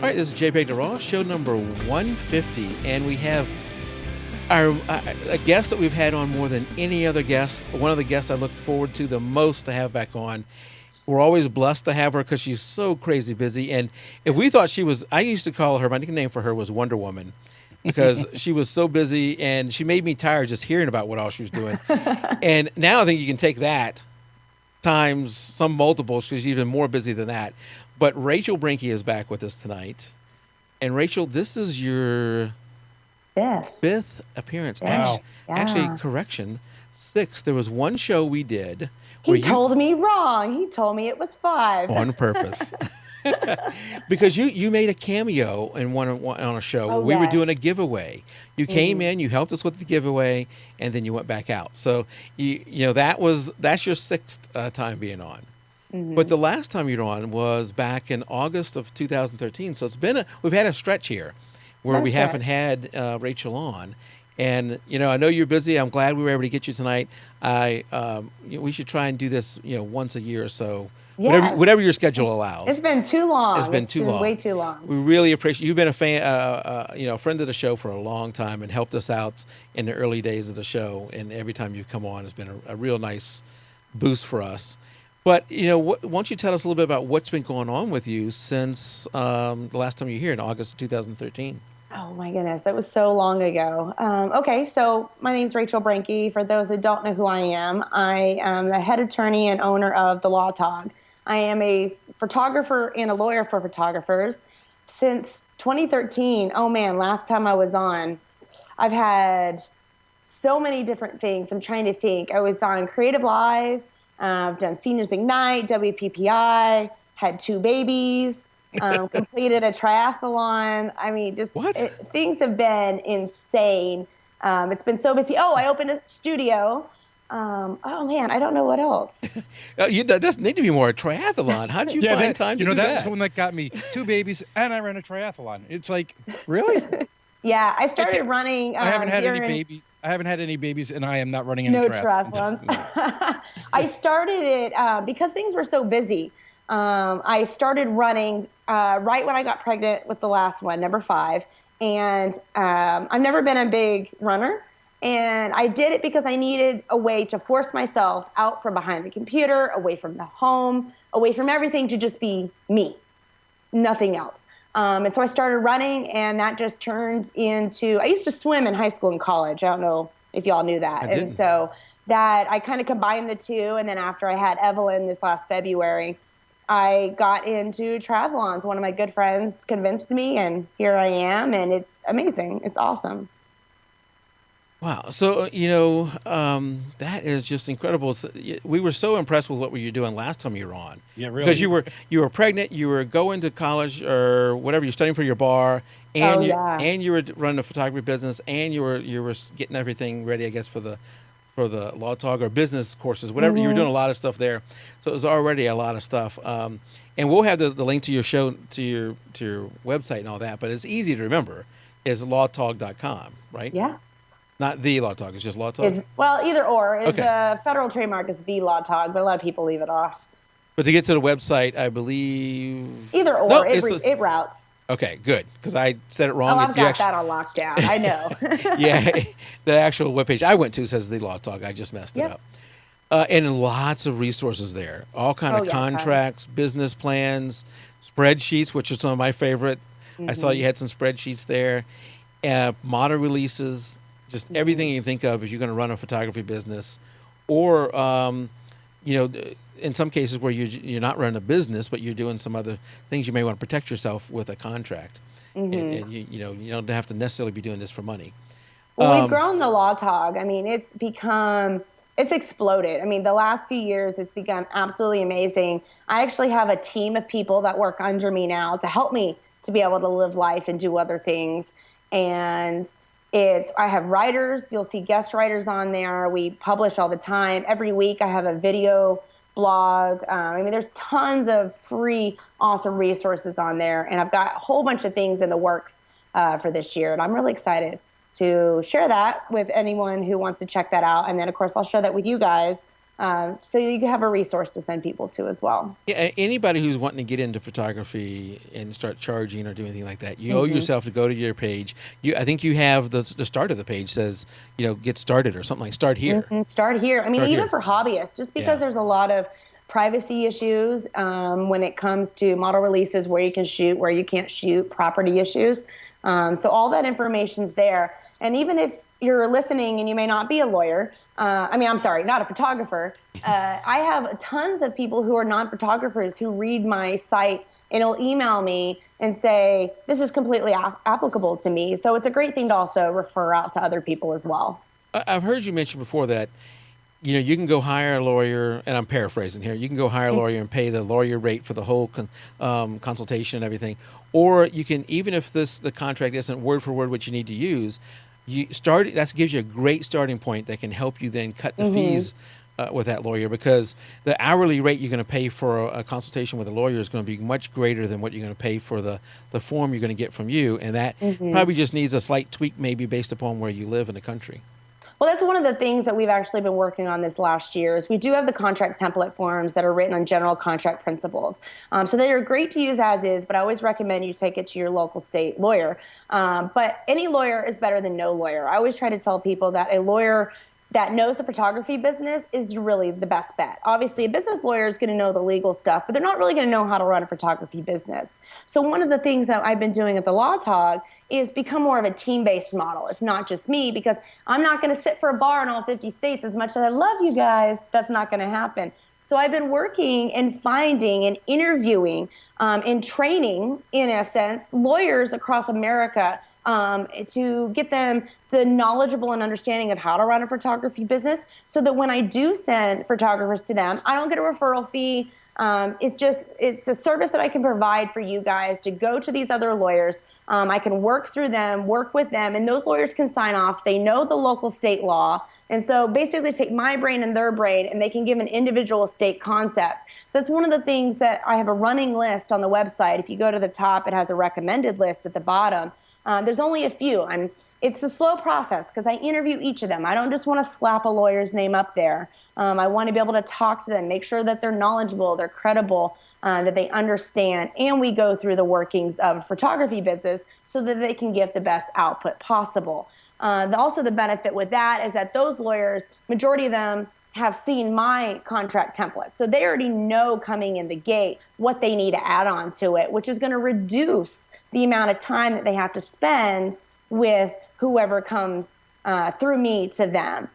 All right, this is JPEG to Raw, show number 150, and we have our a guest that we've had on more than any other guest. One of the guests I looked forward to the most to have back on. We're always blessed to have her because she's so crazy busy. And if we thought she was, I used to call her, my nickname for her was Wonder Woman because she was so busy and she made me tired just hearing about what all she was doing. And now I think you can take that times some multiples because she's even more busy than that. But Rachel Brenke is back with us tonight. And Rachel, this is your fifth appearance. Wow. Actually, correction, sixth. There was one show we did. He told me wrong. He told me it was 5. On purpose. Because you made a cameo in one on a show where we were doing a giveaway. You came in, you helped us with the giveaway, and then you went back out. So you know that's your sixth time being on. But the last time you were on was back in August of 2013. So we've had a stretch here where we haven't had Rachel on. And you know, I know you're busy. I'm glad we were able to get you tonight. We should try and do this, once a year or so. Yes. Whatever your schedule allows. It's been too long. It's been too long. Way too long. We really appreciate you've been a fan, a friend of the show for a long time and helped us out in the early days of the show. And every time you come on, it's been a real nice boost for us. But why don't you tell us a little bit about what's been going on with you since the last time you were here in August of 2013? Oh my goodness, that was so long ago. Okay, so my name's Rachel Brenke. For those that don't know who I am the head attorney and owner of The Law Talk. I am a photographer and a lawyer for photographers since 2013. Oh man, last time I was on, I've had so many different things. I'm trying to think. I was on Creative Live. I've done Seniors Ignite, WPPI, had 2 babies, completed a triathlon. I mean, things have been insane. It's been so busy. Oh, I opened a studio. Oh man, I don't know what else. That doesn't need to be more a triathlon. How did you find time to do that? That was the one that got me. 2 babies, and I ran a triathlon. It's like, really? Yeah, I started running. I haven't had any babies. I haven't had any babies, and I am not running any triathlons. I started it because things were so busy. I started running right when I got pregnant with the last one, number 5. And I've never been a big runner. And I did it because I needed a way to force myself out from behind the computer, away from the home, away from everything to just be me, nothing else. And so I started running, and that just turned into, I used to swim in high school and college. I don't know if y'all knew that. And so that I kind of combined the two. And then after I had Evelyn this last February, I got into triathlons. One of my good friends convinced me, and here I am. And it's amazing. It's awesome. Wow. So, that is just incredible. We were so impressed with what you were doing last time you were on. Yeah, really. Because you were pregnant, you were going to college or whatever, you're studying for your bar, and you were running a photography business, and you were getting everything ready, I guess, for the Law Talk or business courses, whatever. You were doing a lot of stuff there. So it was already a lot of stuff. And we'll have the link to your show, to your website and all that, but it's easy to remember. Is lawtalk.com, right? Yeah. Not The Law Talk. It's just Law Talk? Either or. Okay. The federal trademark is The Law Talk, but a lot of people leave it off. But to get to the website, I believe... Either or. No, it routes. Okay, good. Because I said it wrong. Oh, I've got that on lockdown. I know. Yeah. The actual webpage I went to says The Law Talk. I just messed it up. And lots of resources there. All kind of contracts, business plans, spreadsheets, which are some of my favorite. I saw you had some spreadsheets there. Model releases. Just everything you think of if you're going to run a photography business, or in some cases where you're not running a business, but you're doing some other things, you may want to protect yourself with a contract, and you don't have to necessarily be doing this for money. Well, we've grown the Law Talk. I mean, it's exploded. I mean, the last few years, it's become absolutely amazing. I actually have a team of people that work under me now to help me to be able to live life and do other things, and I have writers. You'll see guest writers on there. We publish all the time. Every week I have a video blog. There's tons of free, awesome resources on there. And I've got a whole bunch of things in the works for this year. And I'm really excited to share that with anyone who wants to check that out. And then, of course, I'll share that with you guys So you can have a resource to send people to as well. Yeah, anybody who's wanting to get into photography and start charging or doing anything like that, you owe yourself to go to your page. I think you have the start of the page says, get started or something like start here. Start here. I mean, Start even here. for hobbyists, just because Yeah. there's a lot of privacy issues when it comes to model releases, where you can shoot, where you can't shoot, property issues. So all that information's there. And even if you're listening and you may not be a lawyer, I'm sorry, not a photographer. I have tons of people who are non-photographers who read my site and will email me and say, this is completely applicable to me. So it's a great thing to also refer out to other people as well. I've heard you mention before that, you can go hire a lawyer, and I'm paraphrasing here. You can go hire a lawyer and pay the lawyer rate for the whole consultation and everything. Or you can, even if the contract isn't word for word what you need to use, that gives you a great starting point that can help you then cut the fees with that lawyer, because the hourly rate you're going to pay for a consultation with a lawyer is going to be much greater than what you're going to pay for the form you're going to get from you. And that probably just needs a slight tweak, maybe based upon where you live in the country. Well, that's one of the things that we've actually been working on this last year is we do have the contract template forms that are written on general contract principles. So they are great to use as is, but I always recommend you take it to your local state lawyer. But any lawyer is better than no lawyer. I always try to tell people that a lawyer that knows the photography business is really the best bet. Obviously, a business lawyer is going to know the legal stuff, but they're not really going to know how to run a photography business. So one of the things that I've been doing at the Law Talk is become more of a team-based model. It's not just me, because I'm not going to sit for a bar in all 50 states. As much as I love you guys, that's not going to happen. So I've been working and finding and interviewing and training, in a sense, lawyers across America to get them the knowledgeable and understanding of how to run a photography business, so that when I do send photographers to them, I don't get a referral fee. It's a service that I can provide for you guys to go to these other lawyers. I can work through them, work with them, and those lawyers can sign off. They know the local state law. And so basically take my brain and their brain, and they can give an individual state concept. So it's one of the things that I have a running list on the website. If you go to the top, it has a recommended list at the bottom. There's only a few. It's a slow process because I interview each of them. I don't just want to slap a lawyer's name up there. I want to be able to talk to them, make sure that they're knowledgeable, they're credible, that they understand, and we go through the workings of photography business so that they can get the best output possible. Also, the benefit with that is that those lawyers, majority of them, have seen my contract template. So they already know coming in the gate what they need to add on to it, which is going to reduce the amount of time that they have to spend with whoever comes through me to them.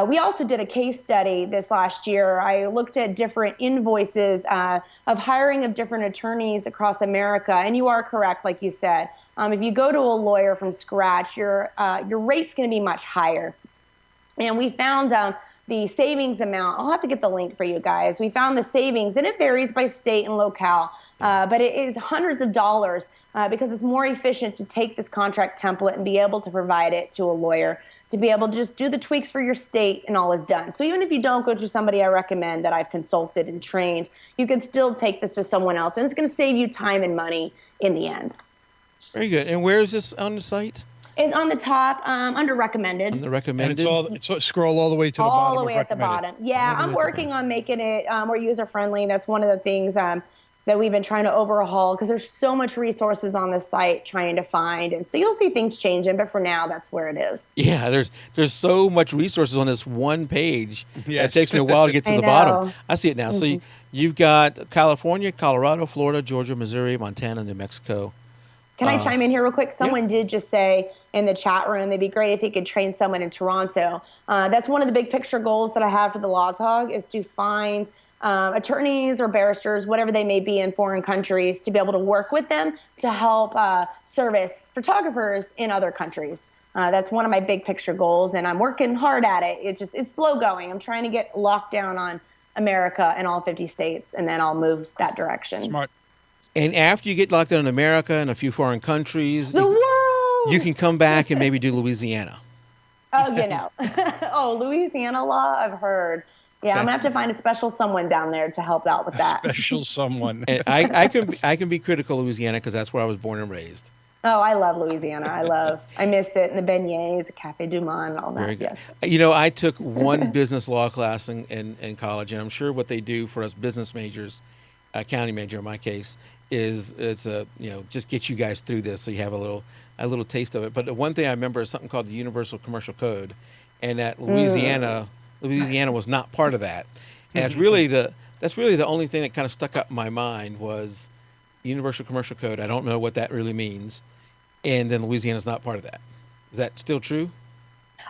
We also did a case study this last year. I looked at different invoices of hiring of different attorneys across America. And you are correct, like you said. If you go to a lawyer from scratch, your rate's going to be much higher. And we found the savings amount. I'll have to get the link for you guys. We found the savings, and it varies by state and locale, but it is hundreds of dollars because it's more efficient to take this contract template and be able to provide it to a lawyer, to be able to just do the tweaks for your state, and all is done. So even if you don't go to somebody I recommend that I've consulted and trained, you can still take this to someone else, and it's going to save you time and money in the end. Very good. And where is this on the site? It's on the top, under recommended. On the recommended? And it's scroll all the way to the bottom. All the way at the bottom. Yeah, I'm working on making it more user-friendly. That's one of the things that we've been trying to overhaul, because there's so much resources on the site trying to find. And so you'll see things changing, but for now, that's where it is. Yeah, there's so much resources on this one page. Yes. It takes me a while to get to the bottom. I see it now. So you've got California, Colorado, Florida, Georgia, Missouri, Montana, New Mexico. Can I chime in here real quick? Someone did just say in the chat room, it'd be great if you could train someone in Toronto. That's one of the big picture goals that I have for the Law Talk, is to find attorneys or barristers, whatever they may be in foreign countries, to be able to work with them to help service photographers in other countries. That's one of my big picture goals, and I'm working hard at it. It's slow going. I'm trying to get locked down on America and all 50 states, and then I'll move that direction. Smart. And after you get locked down in America and a few foreign countries, the world, you can come back and maybe do Louisiana. Oh, oh, Louisiana law, I've heard. Yeah, I'm gonna have to find a special someone down there to help out with that. Special someone. And I can be critical of Louisiana because that's where I was born and raised. Oh, I love Louisiana. I miss it. And the beignets, the Cafe Du Monde, all Very that. good. Yes. I took one business law class in college, and I'm sure what they do for us business majors, accounting major in my case, is it's a just get you guys through this so you have a little taste of it. But the one thing I remember is something called the Universal Commercial Code, and that Louisiana was not part of that, and that's really the only thing that kind of stuck up in my mind was Universal Commercial Code. I don't know what that really means, and then Louisiana's not part of that. Is that still true?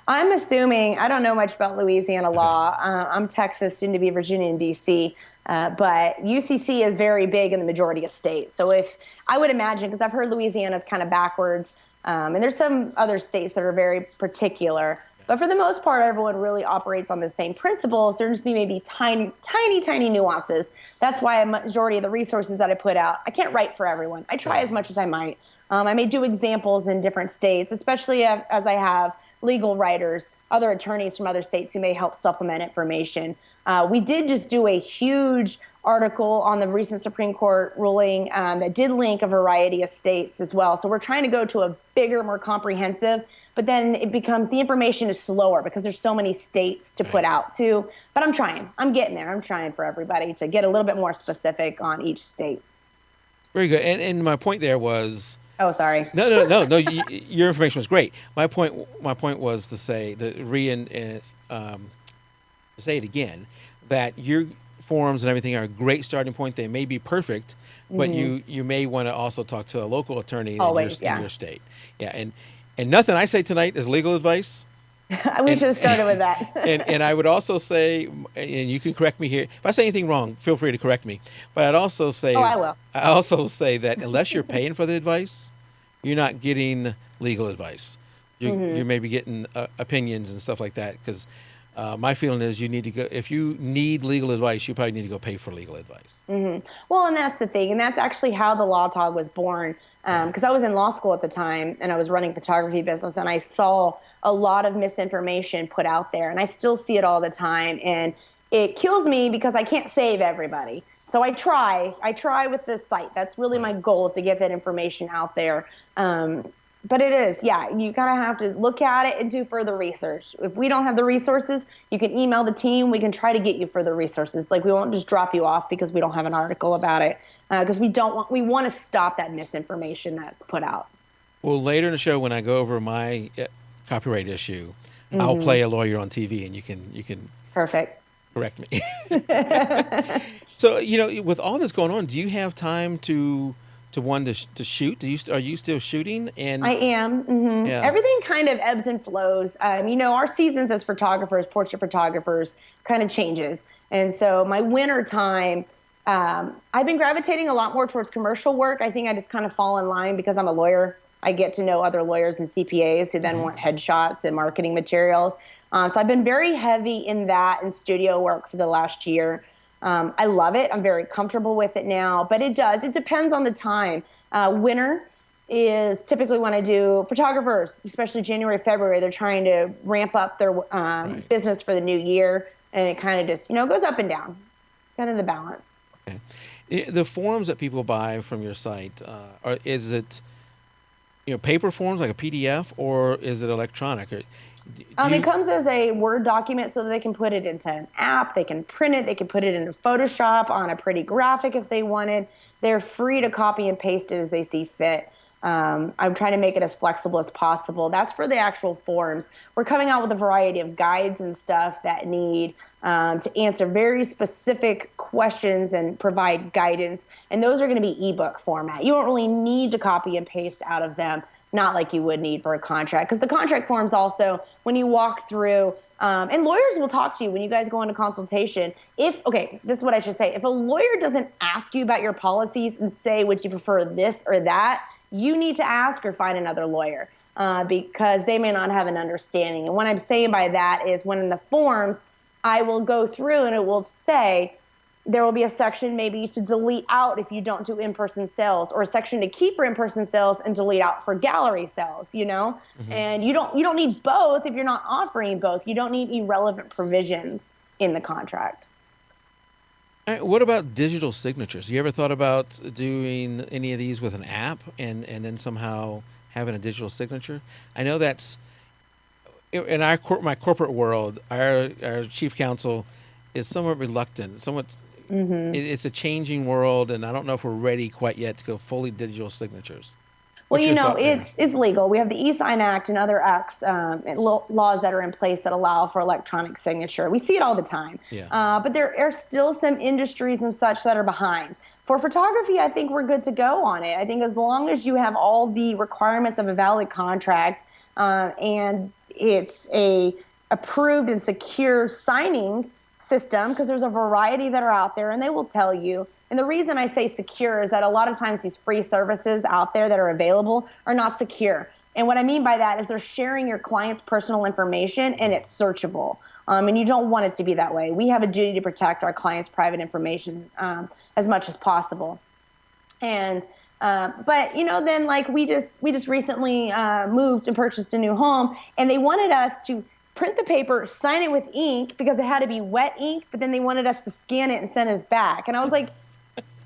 I'm assuming, I don't know much about Louisiana Okay. law. I'm Texas, soon to be Virginia and DC. But UCC is very big in the majority of states. So if I would imagine, because I've heard Louisiana is kind of backwards, and there's some other states that are very particular. But for the most part, everyone really operates on the same principles. There just be maybe tiny, tiny, tiny nuances. That's why a majority of the resources that I put out, I can't write for everyone. I try as much as I might. I may do examples in different states, especially as I have legal writers, other attorneys from other states who may help supplement information. We did just do a huge article on the recent Supreme Court ruling that did link a variety of states as well. So we're trying to go to a bigger, more comprehensive, but then it becomes the information is slower because there's so many states to put out too. But I'm trying. I'm getting there. I'm trying for everybody to get a little bit more specific on each state. Very good. And my point there was Oh, sorry. no. Your information was great. My point was to say to say it again that your forums and everything are a great starting point. They may be perfect, but you may want to also talk to a local attorney Always, in your state. Yeah, and nothing I say tonight is legal advice. We should have started with that. And I would also say, and you can correct me here, if I say anything wrong, feel free to correct me. But I'd also say, Oh, I will. I also say that unless you're paying for the advice, you're not getting legal advice. You may be getting opinions and stuff like that. Because my feeling is you need to go. If you need legal advice, you probably need to go pay for legal advice. Well, and that's the thing. And that's actually how the Law Talk was born. Because I was in law school at the time and I was running photography business and I saw a lot of misinformation put out there. And I still see it all the time. And it kills me because I can't save everybody. So I try with this site. That's really my goal, is to get that information out there. But it is, yeah, you kind of have to look at it and do further research. If we don't have the resources, you can email the team. We can try to get you further resources. Like, we won't just drop you off because we don't have an article about it. Because we want to stop that misinformation that's put out. Well, later in the show, when I go over my copyright issue, I'll play a lawyer on TV, and you can Perfect. correct me. So, with all this going on, do you have time to shoot? Are you still shooting? And I am. Yeah. Everything kind of ebbs and flows. Our seasons as photographers, portrait photographers, kind of changes. And so my winter time, I've been gravitating a lot more towards commercial work. I think I just kind of fall in line because I'm a lawyer. I get to know other lawyers and CPAs who then want headshots and marketing materials. So I've been very heavy in that and studio work for the last year. I love it. I'm very comfortable with it now, but it depends on the time. Winter is typically when I do photographers, especially January, February, they're trying to ramp up their business for the new year. And it kind of just, goes up and down, kind of the balance. Okay. The forms that people buy from your site, is it, paper forms like a PDF, or is it electronic? It comes as a Word document so that they can put it into an app. They can print it. They can put it into Photoshop on a pretty graphic if they wanted. They're free to copy and paste it as they see fit. I'm trying to make it as flexible as possible. That's for the actual forms. We're coming out with a variety of guides and stuff that need to answer very specific questions and provide guidance. And those are going to be ebook format. You don't really need to copy and paste out of them, not like you would need for a contract. Because the contract forms also, when you walk through, and lawyers will talk to you when you guys go into consultation. This is what I should say. If a lawyer doesn't ask you about your policies and say, would you prefer this or that, you need to ask or find another lawyer because they may not have an understanding. And what I'm saying by that is, when in the forms, I will go through and it will say, there will be a section maybe to delete out if you don't do in-person sales, or a section to keep for in-person sales and delete out for gallery sales, And you don't need both if you're not offering both. You don't need irrelevant provisions in the contract. All right, what about digital signatures? You ever thought about doing any of these with an app and then somehow having a digital signature? I know that's in my corporate world. Our chief counsel is somewhat reluctant. It's a changing world, and I don't know if we're ready quite yet to go fully digital signatures. Well, What's your thought there? it's legal. We have the e-sign act and other acts, laws that are in place that allow for electronic signature. We see it all the time. Yeah. But there are still some industries and such that are behind. For photography, I think we're good to go on it. I think as long as you have all the requirements of a valid contract, and it's a approved and secure signing system, because there's a variety that are out there and they will tell you. And the reason I say secure is that a lot of times these free services out there that are available are not secure. And what I mean by that is they're sharing your client's personal information and it's searchable. And you don't want it to be that way. We have a duty to protect our client's private information as much as possible. And but then like we just recently moved and purchased a new home, and they wanted us to print the paper, sign it with ink because it had to be wet ink, but then they wanted us to scan it and send us back. And I was like,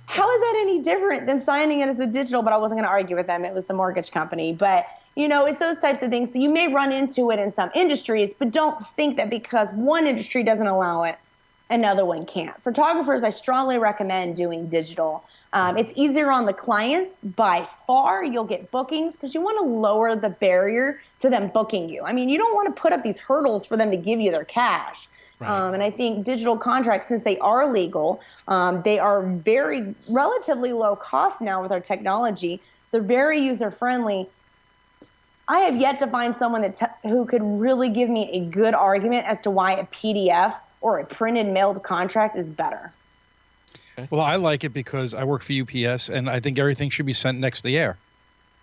how is that any different than signing it as a digital? But I wasn't going to argue with them. It was the mortgage company. But, it's those types of things. So you may run into it in some industries, but don't think that because one industry doesn't allow it, another one can't. Photographers, I strongly recommend doing digital. It's easier on the clients by far. You'll get bookings because you want to lower the barrier to them booking you. I mean, you don't want to put up these hurdles for them to give you their cash. Right. And I think digital contracts, since they are legal, they are very relatively low cost now with our technology. They're very user friendly. I have yet to find someone who could really give me a good argument as to why a PDF or a printed mailed contract is better. Well, I like it because I work for UPS, and I think everything should be sent next to the air.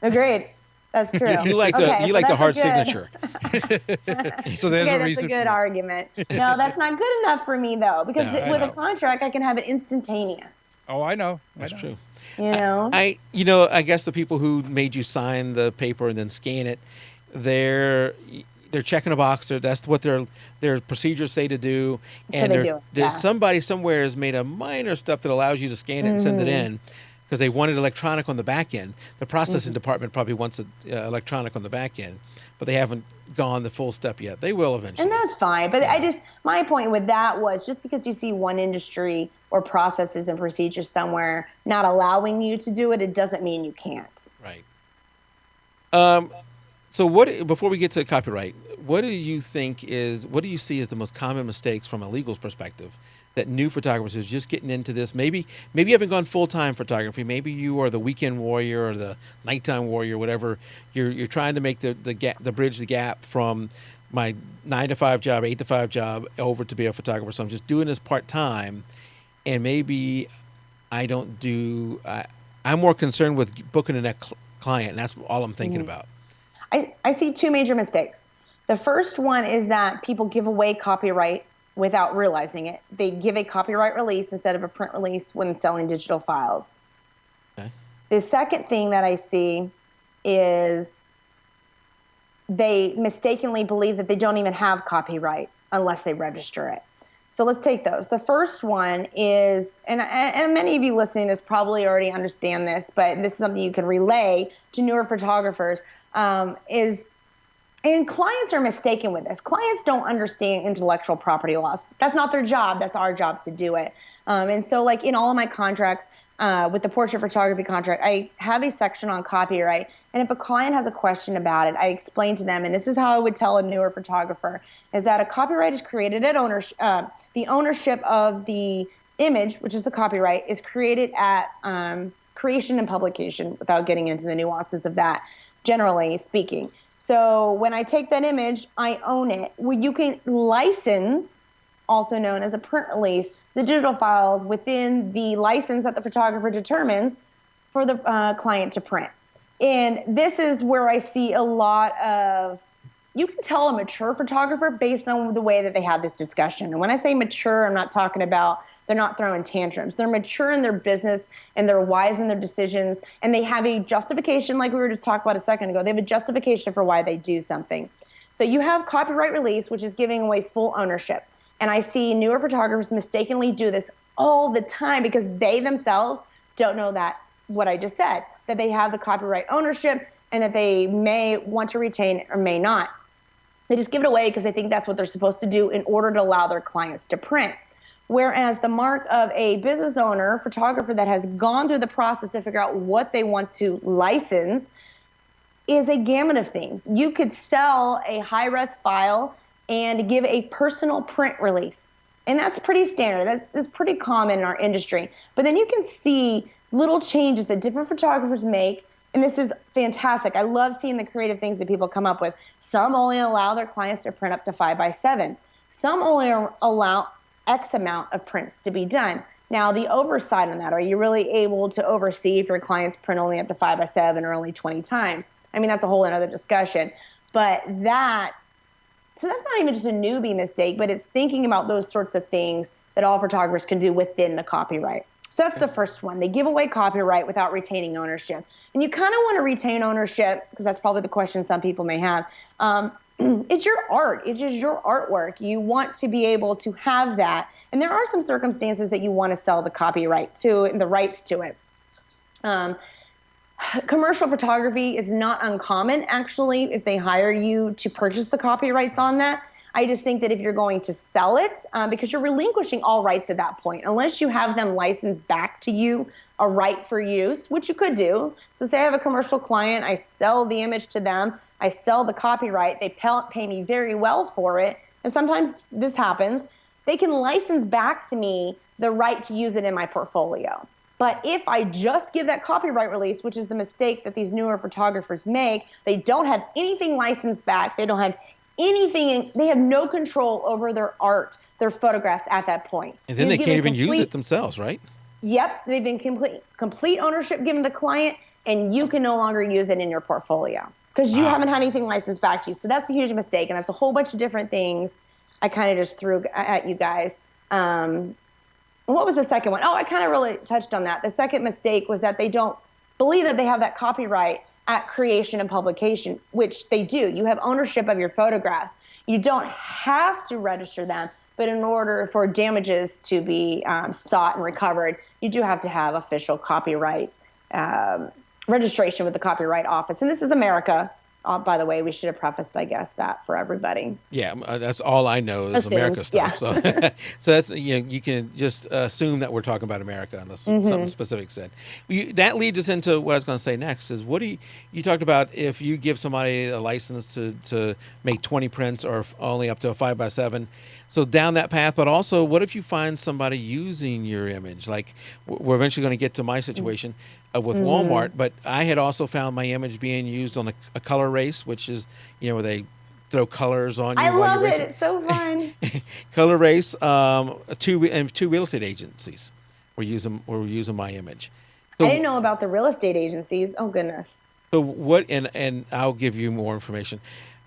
Agreed. That's true. You like the hard signature. So there's a reason. That's a good argument. No, that's not good enough for me though, because with a contract, I can have it instantaneous. Oh, I know. That's true. I guess the people who made you sign the paper and then scan it, they're checking a box. That's what their procedures say to do. And so there's somebody somewhere has made a minor step that allows you to scan it and send it in, because they want it electronic on the back end. The processing department probably wants it electronic on the back end, but they haven't gone the full step yet. They will eventually. And that's fine. But my point with that was just because you see one industry or processes and procedures somewhere not allowing you to do it, it doesn't mean you can't. Right. So before we get to copyright, what do you see as the most common mistakes from a legal perspective that new photographers who's just getting into this? Maybe you haven't gone full-time photography. Maybe you are the weekend warrior or the nighttime warrior, whatever. You're trying to make the bridge the gap from my 9-to-5 job, 8-to-5 job over to be a photographer. So I'm just doing this part-time, and maybe I'm more concerned with booking a next client, and that's all I'm thinking about. I see two major mistakes. The first one is that people give away copyright without realizing it. They give a copyright release instead of a print release when selling digital files. Okay. The second thing that I see is they mistakenly believe that they don't even have copyright unless they register it. So let's take those. The first one is, and many of you listening to this probably already understand this, but this is something you can relay to newer photographers, and clients are mistaken with this. Clients don't understand intellectual property laws. That's not their job. That's our job to do it. And so like in all of my contracts, with the portrait photography contract, I have a section on copyright. And if a client has a question about it, I explain to them, and this is how I would tell a newer photographer, is that a copyright is created at the ownership of the image, which is the copyright, is created at creation and publication, without getting into the nuances of that, generally speaking. So when I take that image, I own it. You can license, also known as a print release, the digital files within the license that the photographer determines for the client to print. And this is where I see a lot of, you can tell a mature photographer based on the way that they have this discussion. And when I say mature, I'm not talking about they're not throwing tantrums. They're mature in their business and they're wise in their decisions, and they have a justification, like we were just talking about a second ago. They have a justification for why they do something. So you have copyright release, which is giving away full ownership. And I see newer photographers mistakenly do this all the time because they themselves don't know that, what I just said, that they have the copyright ownership and that they may want to retain or may not. They just give it away because they think that's what they're supposed to do in order to allow their clients to print. Whereas the mark of a business owner, photographer that has gone through the process to figure out what they want to license is a gamut of things. You could sell a high-res file and give a personal print release. And that's pretty standard. That's pretty common in our industry. But then you can see little changes that different photographers make. And this is fantastic. I love seeing the creative things that people come up with. Some only allow their clients to print up to 5x7. Some only allow X amount of prints to be done. Now, the oversight on that, are you really able to oversee if your clients print only up to 5x7 or only 20 times? I mean, that's a whole other discussion. But so that's not even just a newbie mistake, but it's thinking about those sorts of things that all photographers can do within the copyright. So that's the first one. They give away copyright without retaining ownership. And you kind of want to retain ownership, because that's probably the question some people may have. It's your art. It's just your artwork. You want to be able to have that. And there are some circumstances that you want to sell the copyright to and the rights to it. Commercial photography is not uncommon, actually, if they hire you to purchase the copyrights on that. I just think that if you're going to sell it, because you're relinquishing all rights at that point, unless you have them licensed back to you a right for use, which you could do. So say I have a commercial client, I sell the image to them, I sell the copyright, they pay me very well for it, and sometimes this happens, they can license back to me the right to use it in my portfolio. But if I just give that copyright release, which is the mistake that these newer photographers make, they don't have anything licensed back, they don't have anything, they have no control over their art, their photographs at that point. And then they can't even use it themselves, right? Yep, they've been complete ownership given to client, and you can no longer use it in your portfolio because you haven't had anything licensed back to you. So that's a huge mistake, and that's a whole bunch of different things I kind of just threw at you guys. What was the second one? Oh, I kind of really touched on that. The second mistake was that they don't believe that they have that copyright at creation and publication, which they do. You have ownership of your photographs. You don't have to register them, but in order for damages to be sought and recovered, you do have to have official copyright registration with the Copyright Office. And this is America. By the way, we should have prefaced, I guess, that for everybody. Yeah, that's all I know is America stuff. Yeah. So, so that's, you can just assume that we're talking about America unless something specific said. That leads us into what I was going to say next. Is what you talked about if you give somebody a license to make 20 prints or only up to a 5x7. So down that path, but also, what if you find somebody using your image? Like we're eventually going to get to my situation with Walmart, but I had also found my image being used on a color race, which is where they throw colors on you. I while love you're it. racing. It's so fun. Color race. Two real estate agencies were using my image. So, I didn't know about the real estate agencies. Oh goodness. So what? And I'll give you more information.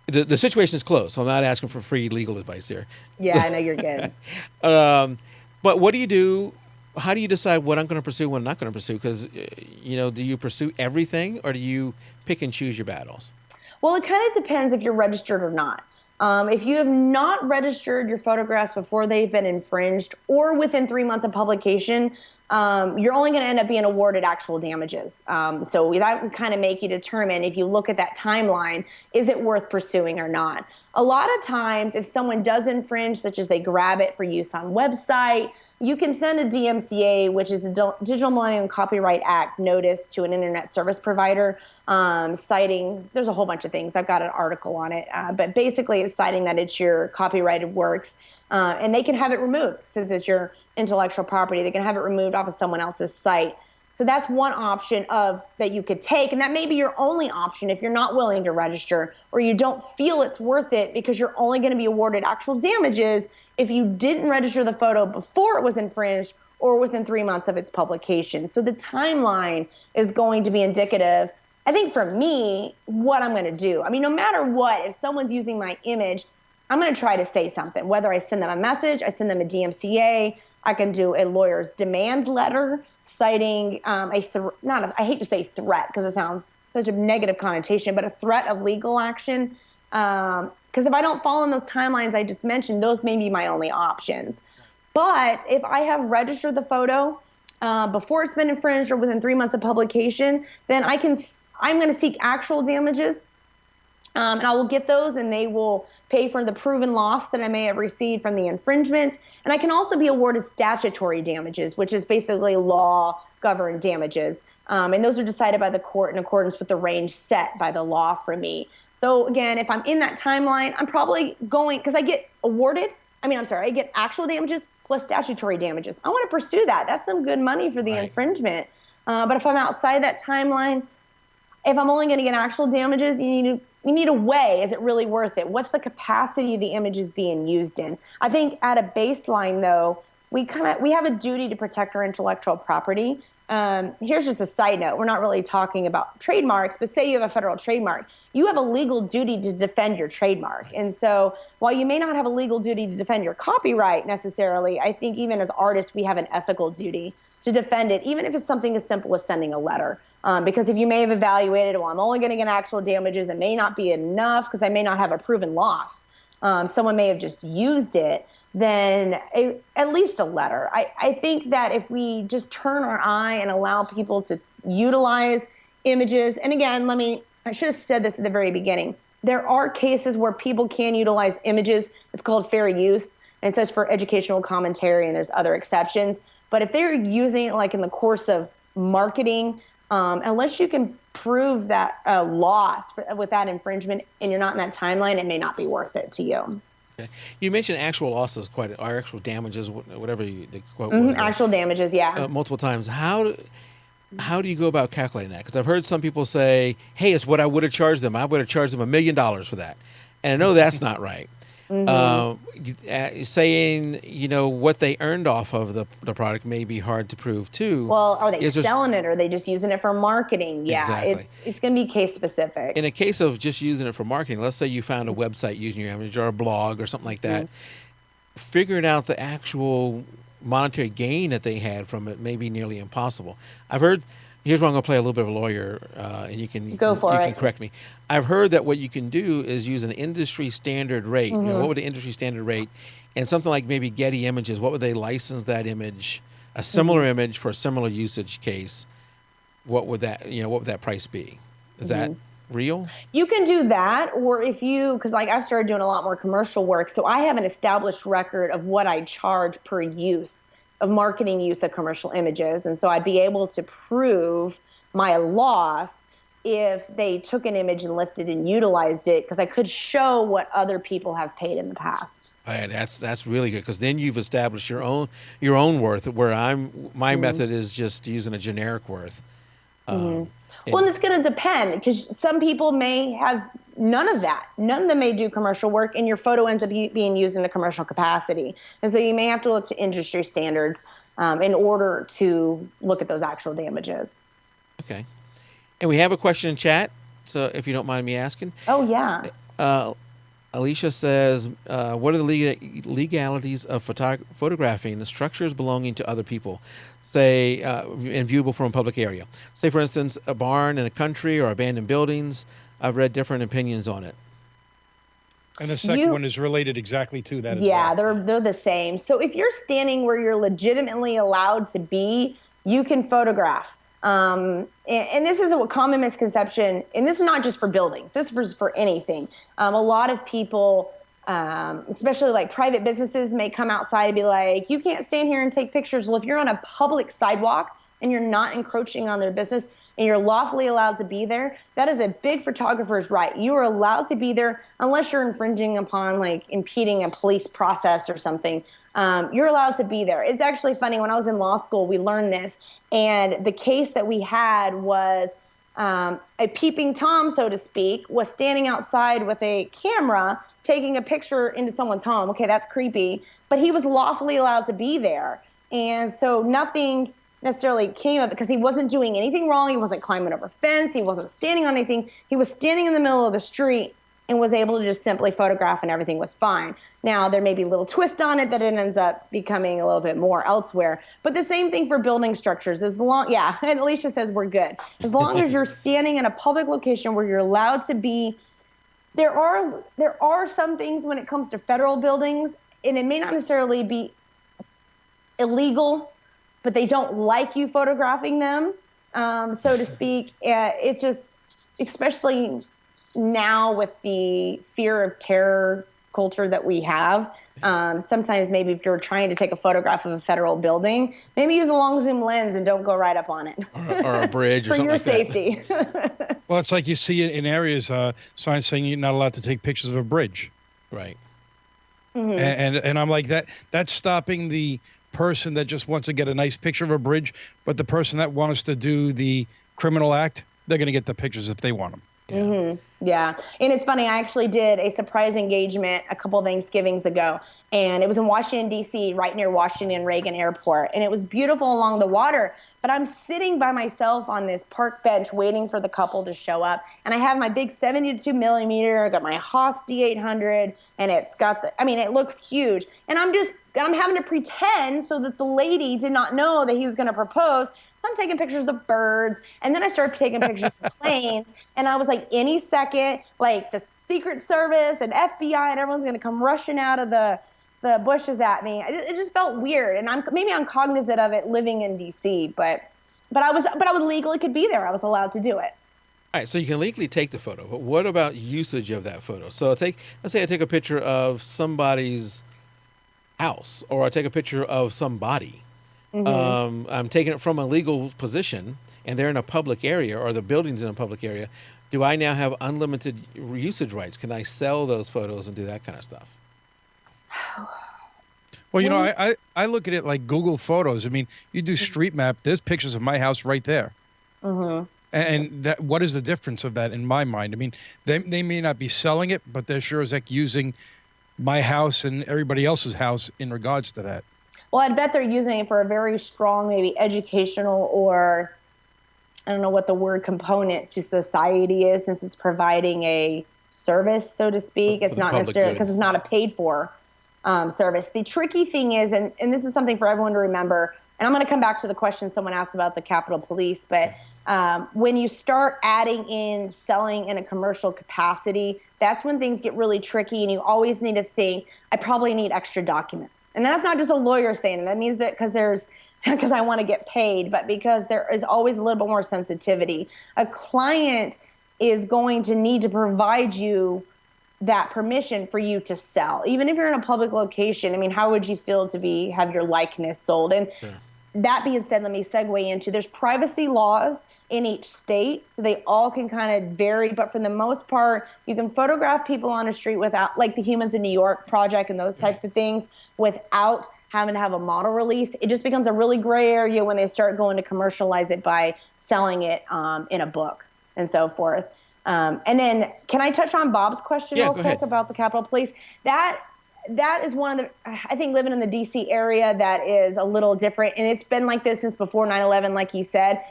The situation is closed, so I'm not asking for free legal advice here. Yeah, I know you're good. But what do you do? How do you decide what I'm going to pursue, what I'm not going to pursue? Because, do you pursue everything or do you pick and choose your battles? Well, it kind of depends if you're registered or not. If you have not registered your photographs before they've been infringed or within 3 months of publication, you're only going to end up being awarded actual damages. So that would kind of make you determine, if you look at that timeline, is it worth pursuing or not? A lot of times, if someone does infringe, such as they grab it for use on website, you can send a DMCA, which is a Digital Millennium Copyright Act notice, to an internet service provider, citing, there's a whole bunch of things. I've got an article on it, but basically it's citing that it's your copyrighted works, and they can have it removed since it's your intellectual property. They can have it removed off of someone else's site. So that's one option that you could take, and that may be your only option if you're not willing to register or you don't feel it's worth it, because you're only going to be awarded actual damages if you didn't register the photo before it was infringed or within 3 months of its publication. So the timeline is going to be indicative, I think, for me, what I'm going to do. I mean, no matter what, if someone's using my image, I'm going to try to say something, whether I send them a message, I send them a DMCA, I can do a lawyer's demand letter citing I hate to say threat because it sounds such a negative connotation, but a threat of legal action. Because if I don't follow in those timelines I just mentioned, those may be my only options. But if I have registered the photo before it's been infringed or within 3 months of publication, then I'm going to seek actual damages, and I will get those, and they will pay for the proven loss that I may have received from the infringement. And I can also be awarded statutory damages, which is basically law-governed damages. And those are decided by the court in accordance with the range set by the law for me. So again, if I'm in that timeline, I'm probably going, because I get I get actual damages plus statutory damages. I want to pursue that. That's some good money for the infringement. But if I'm outside that timeline, if I'm only going to get actual damages, you need to weigh, is it really worth it? What's the capacity the image is being used in? I think at a baseline, though, we have a duty to protect our intellectual property. Here's just a side note. We're not really talking about trademarks, but say you have a federal trademark. You have a legal duty to defend your trademark. And so while you may not have a legal duty to defend your copyright necessarily, I think even as artists, we have an ethical duty to defend it, even if it's something as simple as sending a letter. Because if you may have evaluated, well, I'm only going to get actual damages, it may not be enough because I may not have a proven loss. Someone may have just used it, then at least a letter. I think that if we just turn our eye and allow people to utilize images, and again, I should have said this at the very beginning. There are cases where people can utilize images. It's called fair use, and it says for educational commentary, and there's other exceptions. But if they're using it like in the course of marketing, unless you can prove that loss with that infringement and you're not in that timeline, it may not be worth it to you. Okay. You mentioned actual losses, or actual damages, whatever the quote was. Actual damages, yeah. Multiple times. How do you go about calculating that? Because I've heard some people say, hey, it's what I would have charged them. I would have charged them $1 million for that. And I know that's not right. Saying, what they earned off of the product may be hard to prove too. Well, are they selling it? Or are they just using it for marketing? Yeah, exactly. It's going to be case specific. In a case of just using it for marketing, let's say you found a website using your image or a blog or something like that, figuring out the actual monetary gain that they had from it may be nearly impossible. I've heard, here's where I'm going to play a little bit of a lawyer, and you can correct me. I've heard that what you can do is use an industry standard rate. What would the industry standard rate? And something like maybe Getty Images, what would they license that image, a similar image for a similar usage case? What would that price be? Is that real? You can do that, or because I've started doing a lot more commercial work, so I have an established record of what I charge per use of marketing use of commercial images. And so I'd be able to prove my loss if they took an image and lifted and utilized it, because I could show what other people have paid in the past. Right, that's really good, because then you've established your own worth, where my method is just using a generic worth. Well, and it's going to depend, because some people may have none of that. None of them may do commercial work, and your photo ends up being used in a commercial capacity. And so you may have to look to industry standards in order to look at those actual damages. Okay. And we have a question in chat, so if you don't mind me asking. Oh, yeah. Alicia says, what are the legalities of photographing the structures belonging to other people, say, and viewable from a public area? Say, for instance, a barn in a country or abandoned buildings. I've read different opinions on it. And the second one is related exactly to that as well. Yeah, they're the same. So if you're standing where you're legitimately allowed to be, you can photograph. And this is a common misconception, and this is not just for buildings, this is for anything. A lot of people, especially like private businesses, may come outside and be like, you can't stand here and take pictures. Well, if you're on a public sidewalk and you're not encroaching on their business and you're lawfully allowed to be there, that is a big photographer's right. You are allowed to be there unless you're infringing upon, like, impeding a police process or something. You're allowed to be there. It's actually funny. When I was in law school, we learned this. And the case that we had was a peeping Tom, so to speak, was standing outside with a camera taking a picture into someone's home. Okay, that's creepy. But he was lawfully allowed to be there. And so nothing necessarily came of it because he wasn't doing anything wrong. He wasn't climbing over a fence. He wasn't standing on anything. He was standing in the middle of the street and was able to just simply photograph, and everything was fine. Now, there may be a little twist on it that it ends up becoming a little bit more elsewhere. But the same thing for building structures. And Alicia says we're good. As long as you're standing in a public location where you're allowed to be, there are some things when it comes to federal buildings, and it may not necessarily be illegal, but they don't like you photographing them, so to speak. It's just, especially now with the fear of terror culture that we have, sometimes maybe if you're trying to take a photograph of a federal building, maybe use a long zoom lens and don't go right up on it. Or a bridge or for something your like safety. Well, it's like you see in areas signs saying you're not allowed to take pictures of a bridge. Right. Mm-hmm. And I'm like, that's stopping the person that just wants to get a nice picture of a bridge, but the person that wants to do the criminal act, they're going to get the pictures if they want them. Yeah. Mm-hmm. Yeah. And it's funny, I actually did a surprise engagement a couple Thanksgivings ago, and it was in Washington, D.C., right near Washington Reagan Airport. And it was beautiful along the water, but I'm sitting by myself on this park bench waiting for the couple to show up. And I have my big 72 millimeter, I got my Haas D800, and it's got it looks huge. And I'm having to pretend so that the lady did not know that he was going to propose. So I'm taking pictures of birds, and then I started taking pictures of planes, and I was like, any second, like the Secret Service and FBI and everyone's going to come rushing out of the bushes at me. It just felt weird, and I'm cognizant of it living in DC, but I was legally could be there. I was allowed to do it. All right, so you can legally take the photo, but what about usage of that photo? So let's say I take a picture of somebody's house, or I take a picture of somebody. Mm-hmm. I'm taking it from a legal position, and they're in a public area, or the building's in a public area. Do I now have unlimited usage rights? Can I sell those photos and do that kind of stuff? Well, I look at it like Google Photos. I mean, you do Street Map, there's pictures of my house right there. Mm-hmm. And what is the difference of that in my mind? I mean, they may not be selling it, but they're sure as heck using my house and everybody else's house in regards to that. Well, I'd bet they're using it for a very strong, maybe educational, or I don't know what the word component to society is, since it's providing a service, so to speak. It's not necessarily because it's not a paid for service. The tricky thing is, and this is something for everyone to remember, and I'm going to come back to the question someone asked about the Capitol Police, but when you start adding in selling in a commercial capacity, that's when things get really tricky, and you always need to think, I probably need extra documents. And that's not just a lawyer saying it. That means that because I want to get paid, but because there is always a little bit more sensitivity. A client is going to need to provide you that permission for you to sell. Even if you're in a public location, I mean, how would you feel to have your likeness sold? And that being said, let me segue into, there's privacy laws in each state, so they all can kind of vary, but for the most part, you can photograph people on a street without, like the Humans in New York project and those types of things, without having to have a model release. It just becomes a really gray area when they start going to commercialize it by selling it in a book and so forth. And then, can I touch on Bob's question real quick about the Capitol Police? That is one of the, I think, living in the D.C. area, that is a little different. And it's been like this since before 9/11, like he said.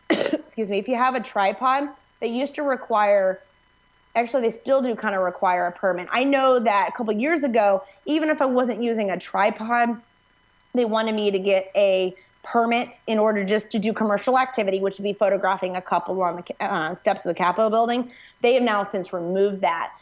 Excuse me. If you have a tripod, they used to require, actually, they still do kind of require a permit. I know that a couple of years ago, even if I wasn't using a tripod, they wanted me to get a permit in order just to do commercial activity, which would be photographing a couple on the steps of the Capitol building. They have now since removed that.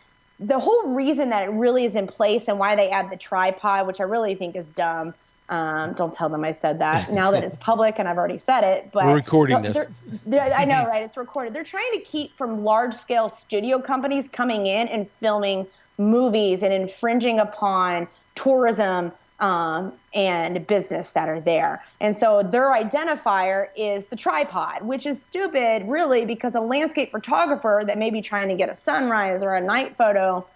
The whole reason that it really is in place and why they add the tripod, which I really think is dumb. Don't tell them I said that now that it's public and I've already said it. But we're recording this. I know, right? It's recorded. They're trying to keep from large-scale studio companies coming in and filming movies and infringing upon tourism and business that are there. And so their identifier is the tripod, which is stupid, really, because a landscape photographer that may be trying to get a sunrise or a night photo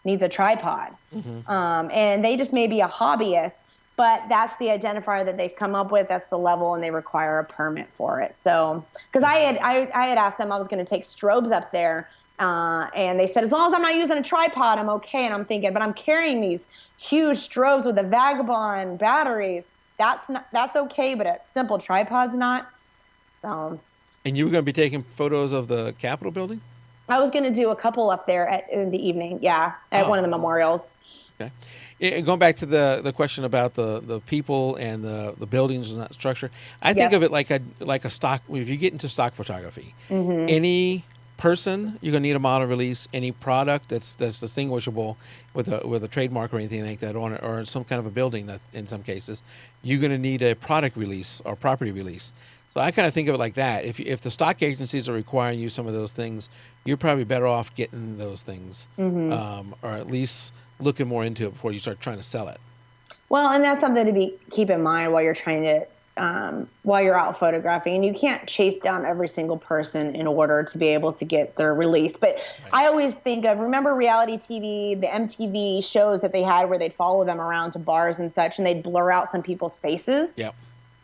needs a tripod. Mm-hmm. And they just may be a hobbyist, but that's the identifier that they've come up with. That's the level, and they require a permit for it. So, because I had asked them, I was going to take strobes up there, and they said, as long as I'm not using a tripod, I'm okay. And I'm thinking, but I'm carrying these huge strobes with the Vagabond batteries. That's okay, but a simple tripod's not. And you were going to be taking photos of the Capitol building? I was going to do a couple up there in the evening, at one of the memorials. Okay. And going back to the question about the people and the buildings and that structure, I think of it like a stock. If you get into stock photography, any person, you're going to need a model release. Any product that's distinguishable with a trademark or anything like that on it, or some kind of a building that in some cases, you're going to need a product release or property release. So I kind of think of it like that. If the stock agencies are requiring you some of those things, you're probably better off getting those things, or at least looking more into it before you start trying to sell it. Well, and that's something to keep in mind while you're trying to while you're out photographing, and you can't chase down every single person in order to be able to get their release. But I always think of, remember reality TV, the MTV shows that they had where they'd follow them around to bars and such, and they'd blur out some people's faces. Yep.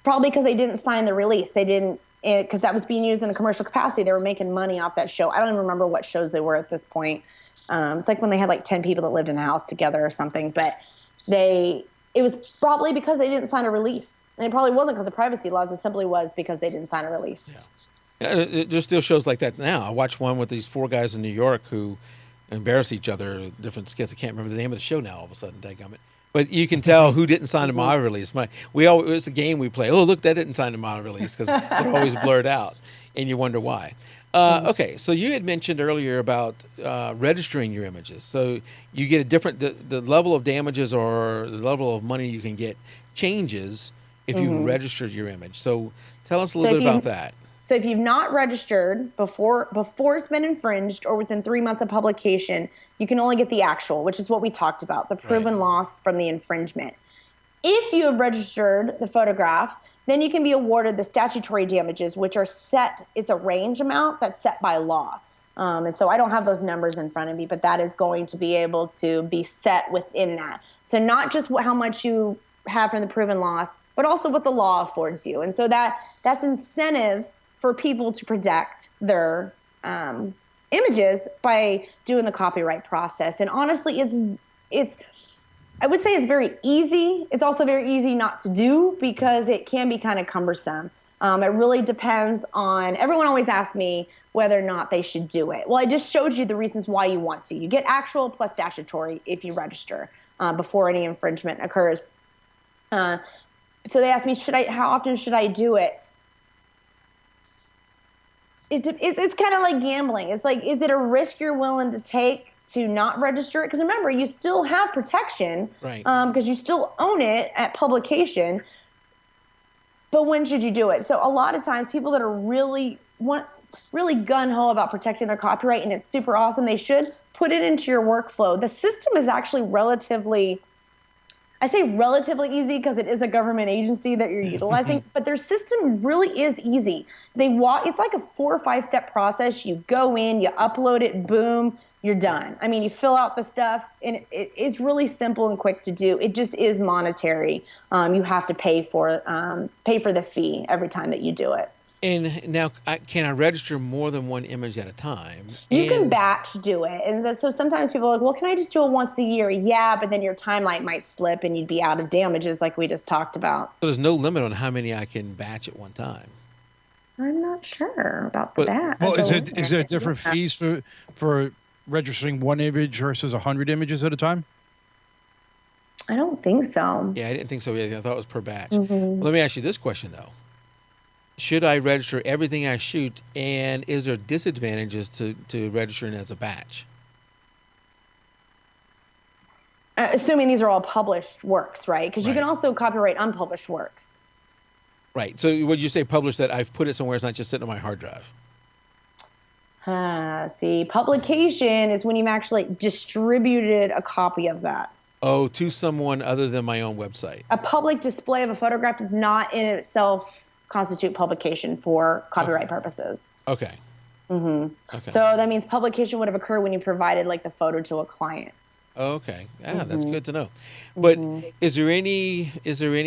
Probably because they didn't sign the release. They didn't, because that was being used in a commercial capacity. They were making money off that show. I don't even remember what shows they were at this point. It's like when they had like 10 people that lived in a house together or something. But it was probably because they didn't sign a release. And it probably wasn't because of privacy laws. It simply was because they didn't sign a release. Yeah. It just still shows like that now. I watched one with these 4 guys in New York who embarrass each other, different skits. I can't remember the name of the show now all of a sudden, dadgummit. But you can tell who didn't sign a model release. It's a game we play. Oh, look, that didn't sign a model release, because they're always blurred out, and you wonder why. Okay, so you had mentioned earlier about registering your images. So you get a different, the level of damages or the level of money you can get changes if you've registered your image. So tell us a little bit about that. So if you've not registered before it's been infringed or within 3 months of publication, you can only get the actual, which is what we talked about, the proven loss from the infringement. If you have registered the photograph, then you can be awarded the statutory damages, which are set. It's a range amount that's set by law. And so I don't have those numbers in front of me, but that is going to be able to be set within that. So not just how much you have from the proven loss, but also what the law affords you. And so that's incentive for people to protect their images by doing the copyright process. And honestly, it's I would say it's very easy. It's also very easy not to do because it can be kind of cumbersome. It really depends on, everyone always asks me whether or not they should do it. Well, I just showed you the reasons why you want to. You get actual plus statutory if you register before any infringement occurs. So they asked me, how often should I do it? It's kind of like gambling. It's like, is it a risk you're willing to take to not register it? Because remember, you still have protection, right? Because you still own it at publication. But when should you do it? So a lot of times, people that are really gung-ho about protecting their copyright, and it's super awesome, they should put it into your workflow. The system is actually relatively easy because it is a government agency that you're utilizing, but their system really is easy. It's like a 4 or 5 step process. You go in, you upload it, boom, you're done. I mean, you fill out the stuff, and it's really simple and quick to do. It just is monetary. You have to pay for the fee every time that you do it. And now, can I register more than one image at a time? You can batch do it. And so sometimes people are like, well, can I just do it once a year? Yeah, but then your timeline might slip and you'd be out of damages like we just talked about. So there's no limit on how many I can batch at one time? I'm not sure about that. Well, is there different fees for registering one image versus 100 images at a time? I don't think so. Yeah, I didn't think so either. I thought it was per batch. Well, let me ask you this question, though. Should I register everything I shoot, and is there disadvantages to registering as a batch? Assuming these are all published works, right? Because you can also copyright unpublished works. Right. So would you say published that I've put it somewhere, it's not just sitting on my hard drive? The publication is when you've actually distributed a copy of that. Oh, to someone other than my own website. A public display of a photograph does not in itself constitute publication for copyright purposes. Okay. Okay. So that means publication would have occurred when you provided like the photo to a client. Okay. Yeah, that's good to know. But is there any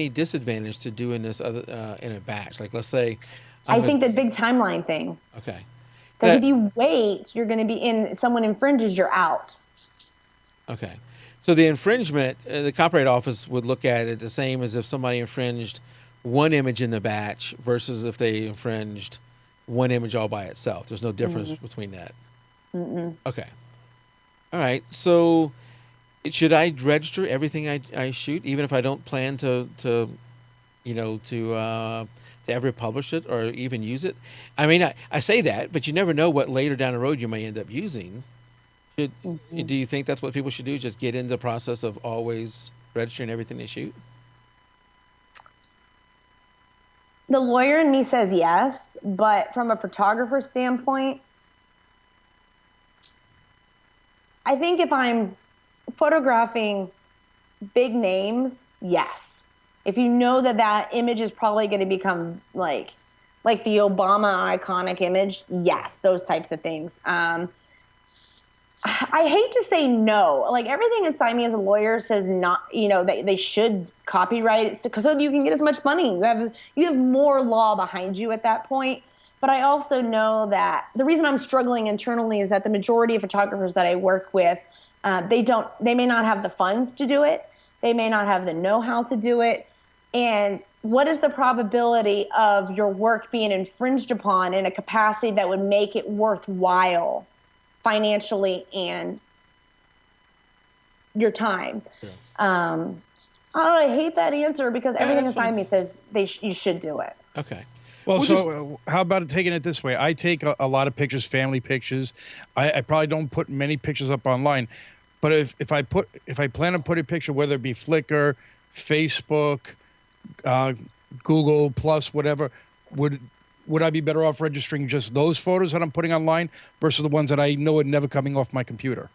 disadvantage to doing this in a batch? Like, let's say I think the big timeline thing. Okay. Because if you wait, you're going to be someone infringes, you're out. Okay. So the infringement, the Copyright Office would look at it the same as if somebody infringed one image in the batch versus if they infringed one image all by itself. There's no difference between that. Okay. All right. So should I register everything I shoot, even if I don't plan to to ever publish it or even use it. I mean, I say that, but you never know what later down the road you may end up using. Do you think that's what people should do? Just get into the process of always registering everything they shoot? The lawyer in me says yes, but from a photographer standpoint, I think if I'm photographing big names, yes. If you know that that image is probably going to become like the Obama iconic image, yes, those types of things. I hate to say no. Like everything inside me as a lawyer says not, they should copyright it because so you can get as much money. You have more law behind you at that point. But I also know that the reason I'm struggling internally is that the majority of photographers that I work with, they may not have the funds to do it. They may not have the know-how to do it. And what is the probability of your work being infringed upon in a capacity that would make it worthwhile financially and your time? Yeah. I hate that answer because everything inside me says you should do it. Okay. Well, how about taking it this way? I take a lot of pictures, family pictures. I probably don't put many pictures up online, but if I plan to put a picture, whether it be Flickr, Facebook, Google Plus, whatever, would I be better off registering just those photos that I'm putting online versus the ones that I know are never coming off my computer?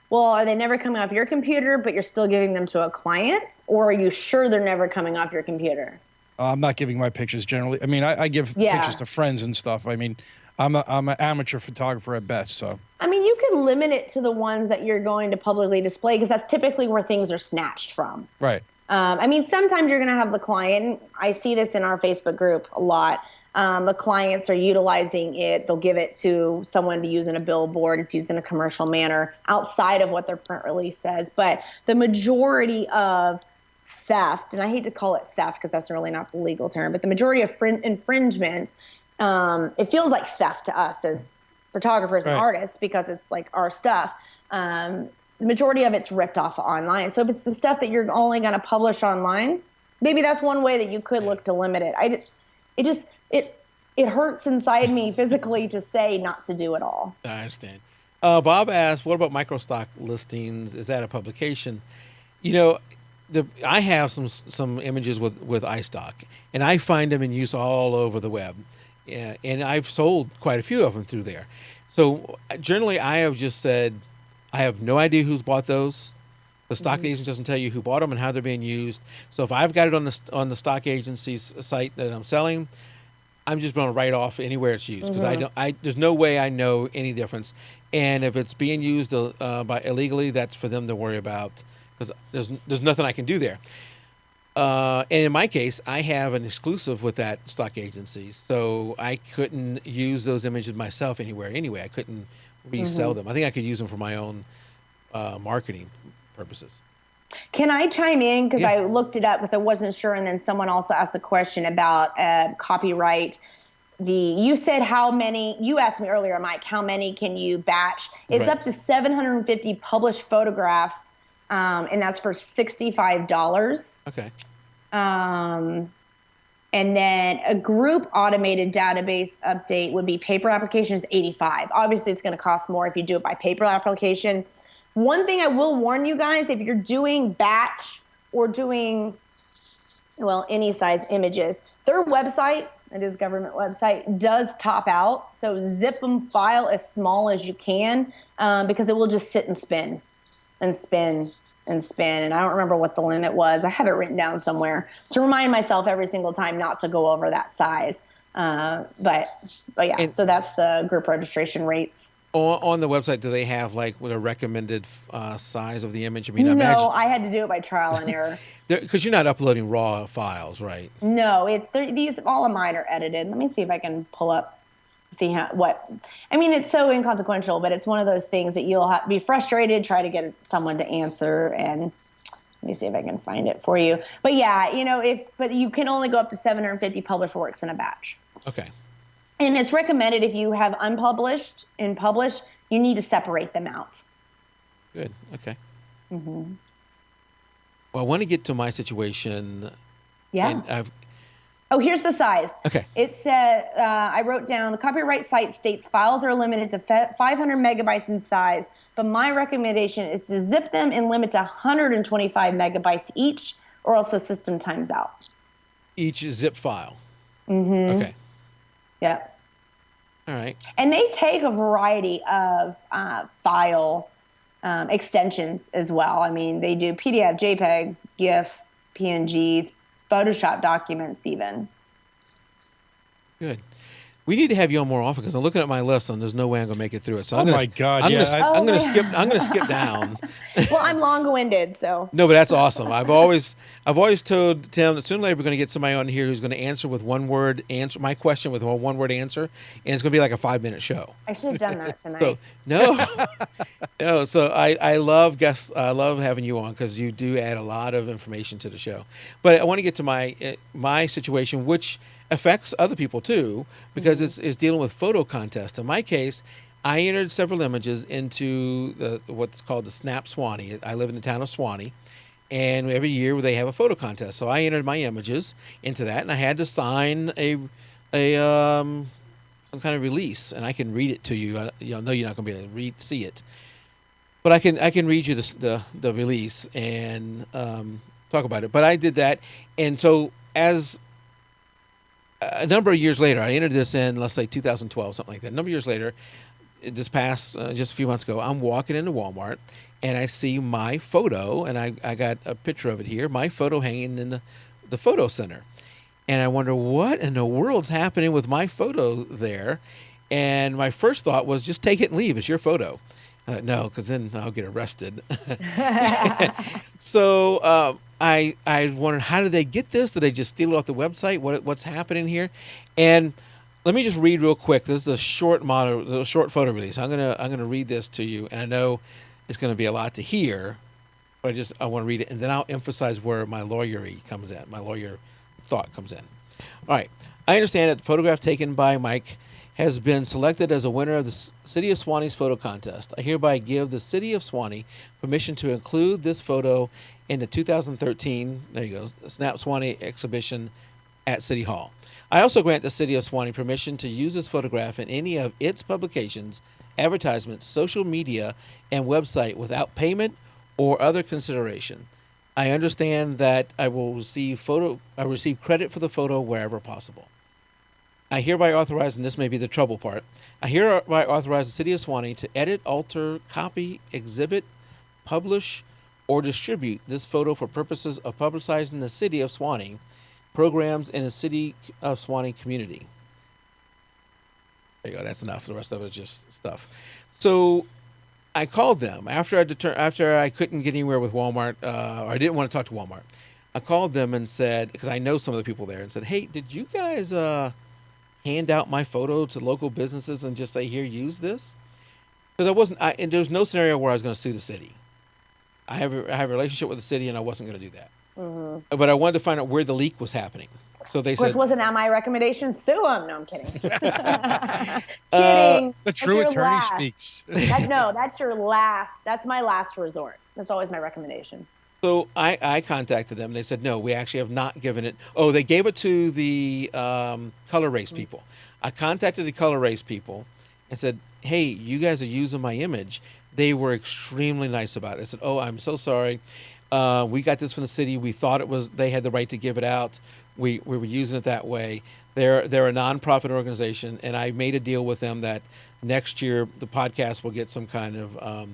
Well, are they never coming off your computer, but you're still giving them to a client, or are you sure they're never coming off your computer? I'm not giving my pictures generally. I mean, I give pictures to friends and stuff. I mean, I'm an amateur photographer at best. So I mean, you can limit it to the ones that you're going to publicly display because that's typically where things are snatched from. Right. I mean, sometimes you're going to have the client. I see this in our Facebook group a lot. The clients are utilizing it. They'll give it to someone to use in a billboard. It's used in a commercial manner outside of what their print release says. But the majority of theft, and I hate to call it theft because that's really not the legal term, but the majority of infringement, it feels like theft to us as photographers and artists because it's like our stuff. The majority of it's ripped off online. So if it's the stuff that you're only going to publish online, maybe that's one way that you could look to limit it. It hurts inside me physically to say not to do it all. I understand. Bob asked, what about microstock listings? Is that a publication? I have some images with iStock, and I find them in use all over the web. Yeah, and I've sold quite a few of them through there. So generally, I have just said, I have no idea who's bought those. The stock agent doesn't tell you who bought them and how they're being used. So if I've got it on the stock agency's site that I'm selling, I'm just going to write off anywhere it's used because there's no way I know any difference. And if it's being used by illegally, that's for them to worry about because there's nothing I can do there. And in my case, I have an exclusive with that stock agency, so I couldn't use those images myself anywhere anyway. I couldn't resell them. I think I could use them for my own marketing purposes. Can I chime in? Because I looked it up because I wasn't sure, and then someone also asked the question about copyright. You said how many, you asked me earlier, Mike, how many can you batch? It's up to 750 published photographs, and that's for $65. Okay. And then a group automated database update would be paper application is $85. Obviously, it's going to cost more if you do it by paper application. One thing I will warn you guys, if you're doing batch or doing, any size images, their website, it is a government website, does top out. So zip them file as small as you can because it will just sit and spin and spin and spin. And I don't remember what the limit was. I have it written down somewhere to remind myself every single time not to go over that size. But yeah, so that's the group registration rates. On the website, do they have like what a recommended size of the image? I mean, I had to do it by trial and error. Because you're not uploading raw files, right? No, these all of mine are edited. Let me see if I can pull up, see I mean, it's so inconsequential, but it's one of those things that you'll be frustrated, try to get someone to answer, and let me see if I can find it for you. But yeah, but you can only go up to 750 published works in a batch. Okay. And it's recommended if you have unpublished and published, you need to separate them out. Good. Okay. Well, I want to get to my situation. Yeah. And Oh, here's the size. Okay. It said, I wrote down, the copyright site states files are limited to 500 megabytes in size, but my recommendation is to zip them and limit to 125 megabytes each, or else the system times out. Each zip file. Mm-hmm. Okay. Yeah. All right. And they take a variety of file extensions as well. I mean, they do PDF, JPEGs, GIFs, PNGs, Photoshop documents even. Good. We need to have you on more often because I'm looking at my list and there's no way I'm gonna make it through it. So Oh my God, I'm yeah, gonna skip. I'm gonna skip down. Well, I'm long-winded, so. No, but that's awesome. I've always told Tim that sooner or later we're gonna get somebody on here who's gonna answer with answer my question with a one-word answer, and it's gonna be like a 5-minute show. I should have done that tonight. So no. So I love guests. I love having you on because you do add a lot of information to the show. But I want to get to my situation, which affects other people too, because it's dealing with photo contest. In my case, I entered several images into what's called the Snap Swanee. I live in the town of Swanee, and every year they have a photo contest. So I entered my images into that, and I had to sign a some kind of release, and I can read it to you. I know you're not going to be able to see it, but I can read you the release and talk about it. But I did that, and so as a number of years later, I entered this in, let's say 2012, something like that. A number of years later, this past just a few months ago, I'm walking into Walmart and I see my photo, and I got a picture of it here, my photo hanging in the photo center. And I wonder what in the world's happening with my photo there. And my first thought was just take it and leave. It's your photo. No, because then I'll get arrested. So I wondered, how did they get this? Did they just steal it off the website? What's happening here? And let me just read real quick. This is a short photo release. I'm gonna read this to you, and I know it's gonna be a lot to hear, but I want to read it, and then I'll emphasize where my lawyery comes in. My lawyer thought comes in. All right. I understand that the photograph taken by Mike has been selected as a winner of the City of Swanee's photo contest. I hereby give the City of Swanee permission to include this photo in the 2013, there you go, Snap Swanee exhibition at City Hall. I also grant the City of Swanee permission to use this photograph in any of its publications, advertisements, social media, and website without payment or other consideration. I understand that I will receive credit for the photo wherever possible. I hereby authorize, and this may be the trouble part, I hereby authorize the City of Swanee to edit, alter, copy, exhibit, publish, or distribute this photo for purposes of publicizing the City of Swanee programs in the City of Swanee community. There you go. That's enough. The rest of it is just stuff. So I called them after I couldn't get anywhere with Walmart, or I didn't want to talk to Walmart. I called them and said, because I know some of the people there, and said, "Hey, did you guys hand out my photo to local businesses and just say, here, use this?" Because and there's no scenario where I was going to sue the city. I have a relationship with the city, and I wasn't going to do that. Mm-hmm. But I wanted to find out where the leak was happening. So they said, of course, wasn't that my recommendation? Sue them. No, I'm kidding. Kidding. The true attorney speaks. That's my last resort. That's always my recommendation. So I contacted them. They said, no, we actually have not given it. Oh, they gave it to the color race people. I contacted the color race people and said, hey, you guys are using my image. They were extremely nice about it. They said, oh, I'm so sorry. We got this from the city. We thought they had the right to give it out. We were using it that way. They're a nonprofit organization, and I made a deal with them that next year the podcast will get some kind of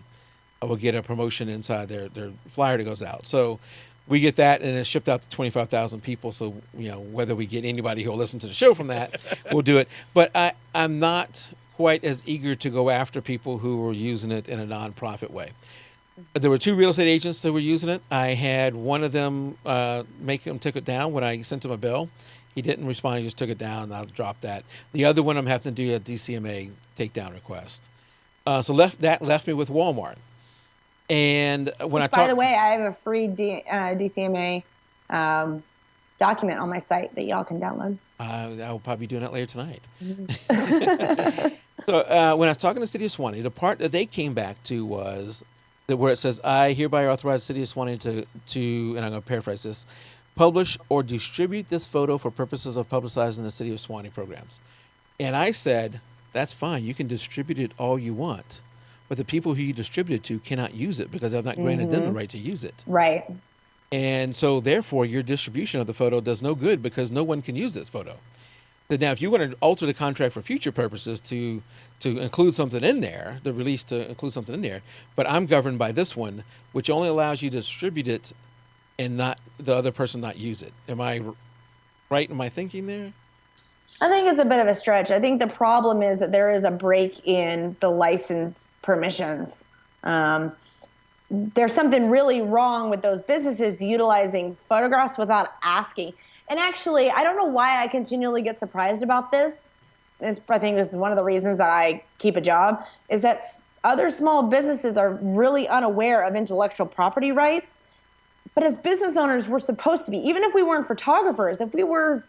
will get a promotion inside their flyer that goes out. So we get that, and it's shipped out to 25,000 people. So whether we get anybody who will listen to the show from that, we'll do it. But I'm not quite as eager to go after people who were using it in a nonprofit way. There were 2 real estate agents that were using it. I had one of them make him take it down when I sent him a bill. He didn't respond. He just took it down, and I'll drop that. The other one, I'm having to do a DCMA takedown request. So left me with Walmart. And by the way, I have a free DCMA document on my site that y'all can download. I will probably be doing that later tonight. Mm-hmm. So when I was talking to the City of Swanee, the part that they came back to was where it says, I hereby authorize the City of Swanee to, and I'm going to paraphrase this, publish or distribute this photo for purposes of publicizing the City of Suwanee programs. And I said, that's fine. You can distribute it all you want. But the people who you distribute it to cannot use it because I've not granted them the right to use it. Right. And so, therefore, your distribution of the photo does no good because no one can use this photo. But now, if you want to alter the contract for future purposes to include something in there, the release to include something in there, but I'm governed by this one, which only allows you to distribute it and not the other person not use it. Am I right in my thinking there? I think it's a bit of a stretch. I think the problem is that there is a break in the license permissions. There's something really wrong with those businesses utilizing photographs without asking. And actually, I don't know why I continually get surprised about this. I think this is one of the reasons that I keep a job, is that other small businesses are really unaware of intellectual property rights. But as business owners, we're supposed to be. Even if we weren't photographers, if we were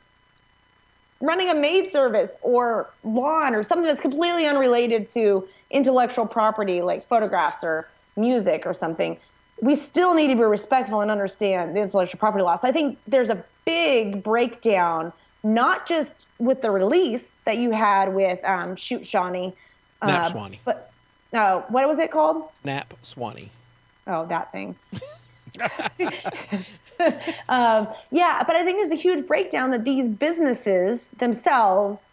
running a maid service or lawn or something that's completely unrelated to intellectual property, like photographs or music or something, we still need to be respectful and understand the intellectual property laws. I think there's a big breakdown, not just with the release that you had with Shoot Shawnee. Snap Swanee. But what was it called? Snap Swanee. Oh, that thing. Yeah, but I think there's a huge breakdown that these businesses themselves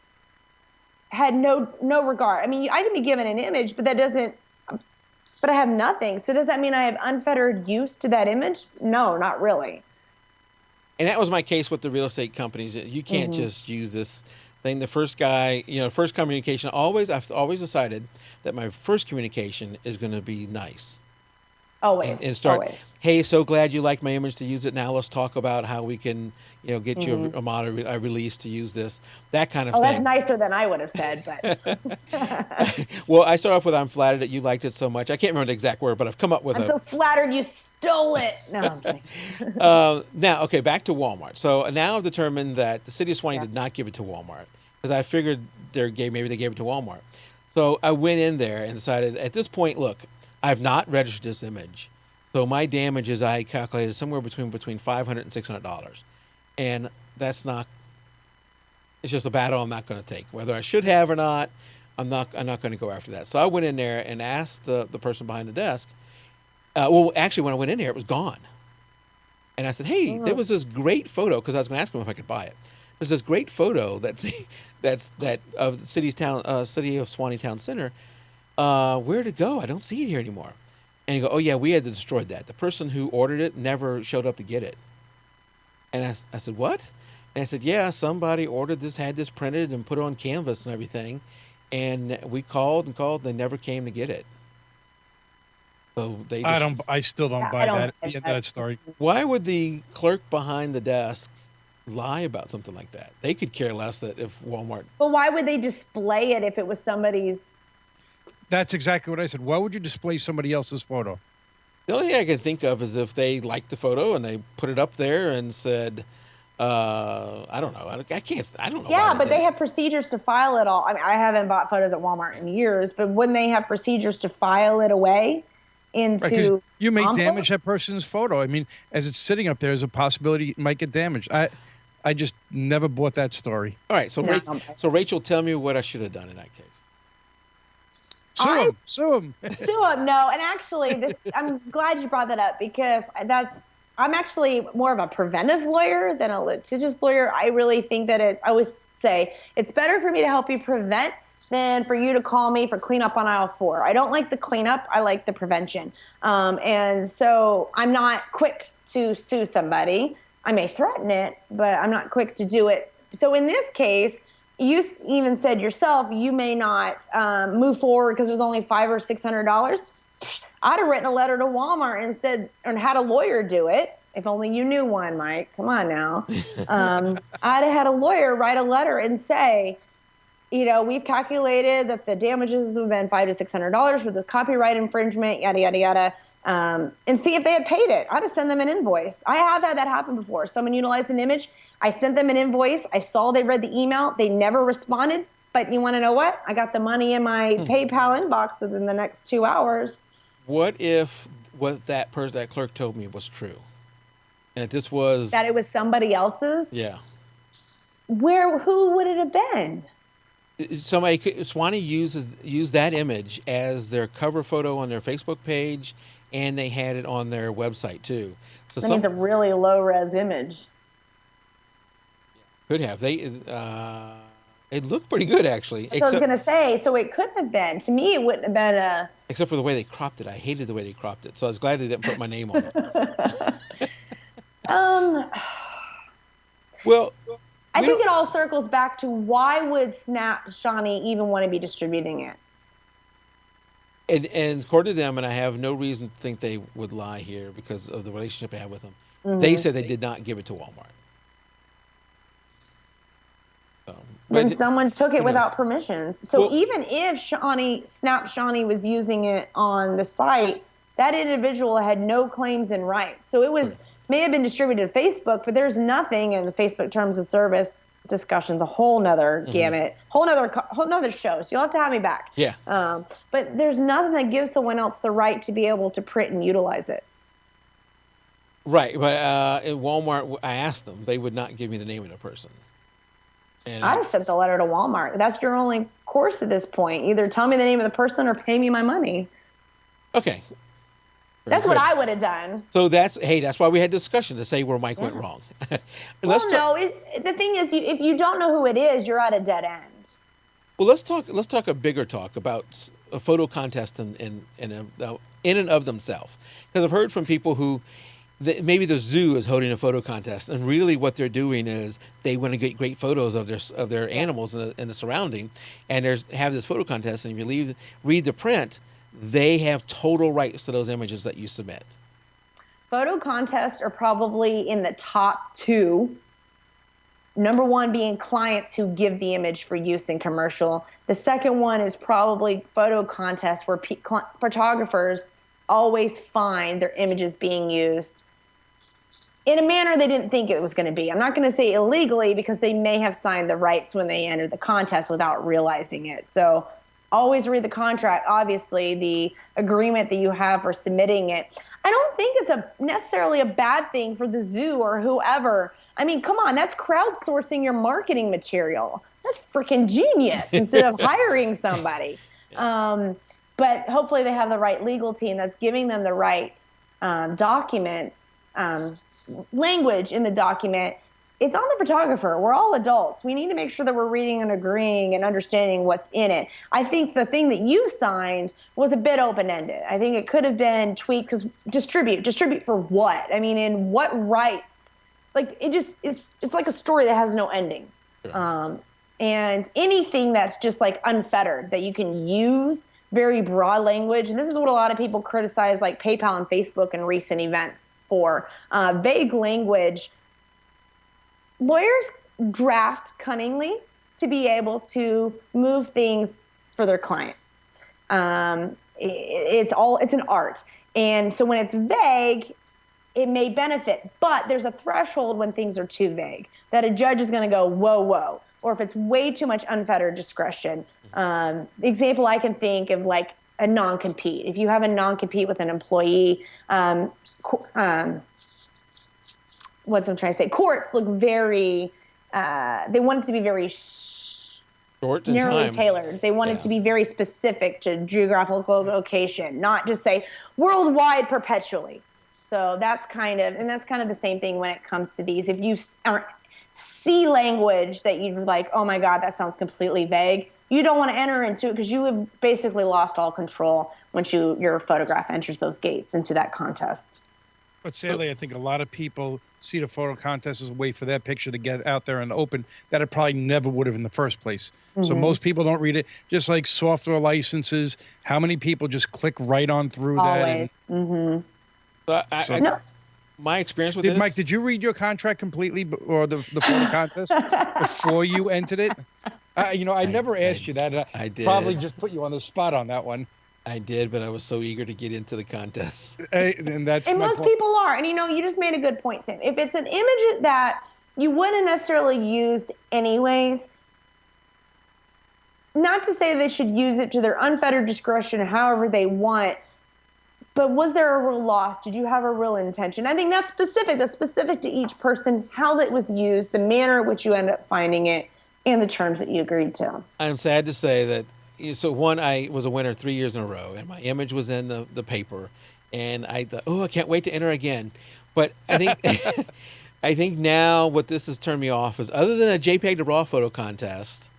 had no regard. I mean, I can be given an image, but but I have nothing. So does that mean I have unfettered use to that image? No, not really. And that was my case with the real estate companies. You can't just use this thing. The first guy, first communication, I've always decided that my first communication is going to be nice. Always. And start, always. Hey, so glad you like my image to use it. Now let's talk about how we can, get you a release to use this. That kind of thing. Oh, that's nicer than I would have said, but. Well, I start off with, I'm flattered that you liked it so much. I can't remember the exact word, but I've come up with I'm so flattered you stole it. No, I'm kidding. Now, okay, back to Walmart. So now I've determined that the City of Suwanee did not give it to Walmart because I figured maybe they gave it to Walmart. So I went in there and decided at this point, look, I've not registered this image. So my damages I calculated somewhere between $500 and $600. And that's not, it's just a battle I'm not going to take. Whether I should have or not, I'm not going to go after that. So I went in there and asked the person behind the desk. Actually, when I went in there, it was gone. And I said, hey, there was this great photo, because I was going to ask them if I could buy it. There's this great photo that's of the City of Suwanee Town Center. Where'd it go? I don't see it here anymore. And you go, oh yeah, we had to destroy that. The person who ordered it never showed up to get it. And I said, what? And I said, yeah, somebody ordered this, had this printed and put it on canvas and everything. And we called and called, they never came to get it. So I still don't buy that story. Why would the clerk behind the desk lie about something like that? They could care less that if Walmart. But why would they display it if it was somebody's? That's exactly what I said. Why would you display somebody else's photo? The only thing I can think of is if they liked the photo and they put it up there and said, I don't know. I don't know. Yeah, but they have procedures to file it all. I mean, I haven't bought photos at Walmart in years, but wouldn't they have procedures to file it away into you may damage that person's photo. I mean, as it's sitting up there, there's a possibility it might get damaged. I just never bought that story. All right. So Rachel, tell me what I should have done in that case. Sue him. Sue him. No, and actually, I'm glad you brought that up because I'm actually more of a preventive lawyer than a litigious lawyer. I really think that I always say it's better for me to help you prevent than for you to call me for cleanup on aisle 4. I don't like the cleanup. I like the prevention. And so I'm not quick to sue somebody. I may threaten it, but I'm not quick to do it. So in this case, you even said yourself, you may not move forward because it was only $500 or $600. I'd have written a letter to Walmart and said, and had a lawyer do it. If only you knew one, Mike. Come on now. I'd have had a lawyer write a letter and say, we've calculated that the damages have been $500 to $600 for this copyright infringement, yada, yada, yada. And see if they had paid it. I'd have sent them an invoice. I have had that happen before. Someone utilized an image. I sent them an invoice. I saw they read the email. They never responded. But you want to know what? I got the money in my PayPal inbox within the next 2 hours. What if what that clerk told me was true? And if this was that it was somebody else's, yeah. who would it have been? Swanee used that image as their cover photo on their Facebook page, and they had it on their website too. So That means a really low res image. could have it looked pretty good actually. So I was gonna say, so it couldn't have been. To me, it wouldn't have been a. Except for the way they cropped it, I hated the way they cropped it. So I was glad they didn't put my name on it. Well. I think it all circles back to why would Snap Shawnee even want to be distributing it? And according to them, and I have no reason to think they would lie here because of the relationship I have with them, Mm-hmm. they said they did not give it to Walmart. Then someone took it without permissions. So Well, even if Snap Shawnee was using it on the site, that individual had no claims and rights. So it may have been distributed to Facebook, but there's nothing in the Facebook terms of service discussions, a whole nother gamut, whole nother show. So you'll have to have me back. Yeah. But there's nothing that gives someone else the right to be able to print and utilize it. Right, but at Walmart, I asked them; they would not give me the name of the person. And I just sent the letter to Walmart. That's your only course at this point. Either tell me the name of the person or pay me my money. Okay. That's what I would have done. So that's why we had discussion to say where Mike went wrong. The thing is, if you don't know who it is, you're at a dead end. Well, let's talk a bigger talk about a photo contest in and of themselves. Because I've heard from people who maybe the zoo is holding a photo contest, and really what they're doing is they want to get great photos of their animals in the surrounding, and have this photo contest. And if you read the print, they have total rights to those images that you submit. Photo contests are probably in the top two. Number one being clients who give the image for use in commercial. The second one is probably photo contests where photographers always find their images being used in a manner they didn't think it was going to be. I'm not going to say illegally because they may have signed the rights when they entered the contest without realizing it. So always read the contract, obviously, the agreement that you have for submitting it. I don't think it's necessarily a bad thing for the zoo or whoever. I mean, come on, that's crowdsourcing your marketing material. That's freaking genius instead of hiring somebody. But hopefully they have the right legal team that's giving them the right documents, language in the document. It's on the photographer. We're all adults. We need to make sure that we're reading and agreeing and understanding what's in it. I think the thing that you signed was a bit open-ended. I think it could have been tweaked because distribute for what? I mean, in what rights? Like it's like a story that has no ending. Sure. And anything that's just like unfettered that you can use very broad language. And this is what a lot of people criticize like PayPal and Facebook and recent events for vague language. Lawyers draft cunningly to be able to move things for their client. It's an art. And so when it's vague, it may benefit, but there's a threshold when things are too vague that a judge is going to go, whoa, whoa. Or if it's way too much unfettered discretion. The example I can think of like a non-compete. If you have a non-compete with an employee, what's I'm trying to say? Courts look very, they want it to be very short and narrowly tailored. They want it to be very specific to geographical location, not just say worldwide perpetually. So that's kind of the same thing when it comes to these. If you see language that you're like, oh my God, that sounds completely vague, you don't want to enter into it because you have basically lost all control once your photograph enters those gates into that contest. But sadly, I think a lot of people see the photo contest as a way for that picture to get out there and open that it probably never would have in the first place. Mm-hmm. So most people don't read it. Just like software licenses, how many people just click right on through Always. that? Mm-hmm. My experience with this... Mike, did you read your contract completely or the photo contest before you entered it? I never asked you that. I did. Probably just put you on the spot on that one. I did, but I was so eager to get into the contest. And most people are. And, you just made a good point, Tim. If it's an image that you wouldn't necessarily use anyways, not to say they should use it to their unfettered discretion however they want, But was there a real loss? Did you have a real intention? I think that's specific. That's specific to each person, how it was used, the manner in which you end up finding it, and the terms that you agreed to. I'm sad to say that. So one, I was a winner 3 years in a row, and my image was in the paper, and I thought, oh, I can't wait to enter again. But I think I think now what this has turned me off is, other than a JPEG to RAW photo contest,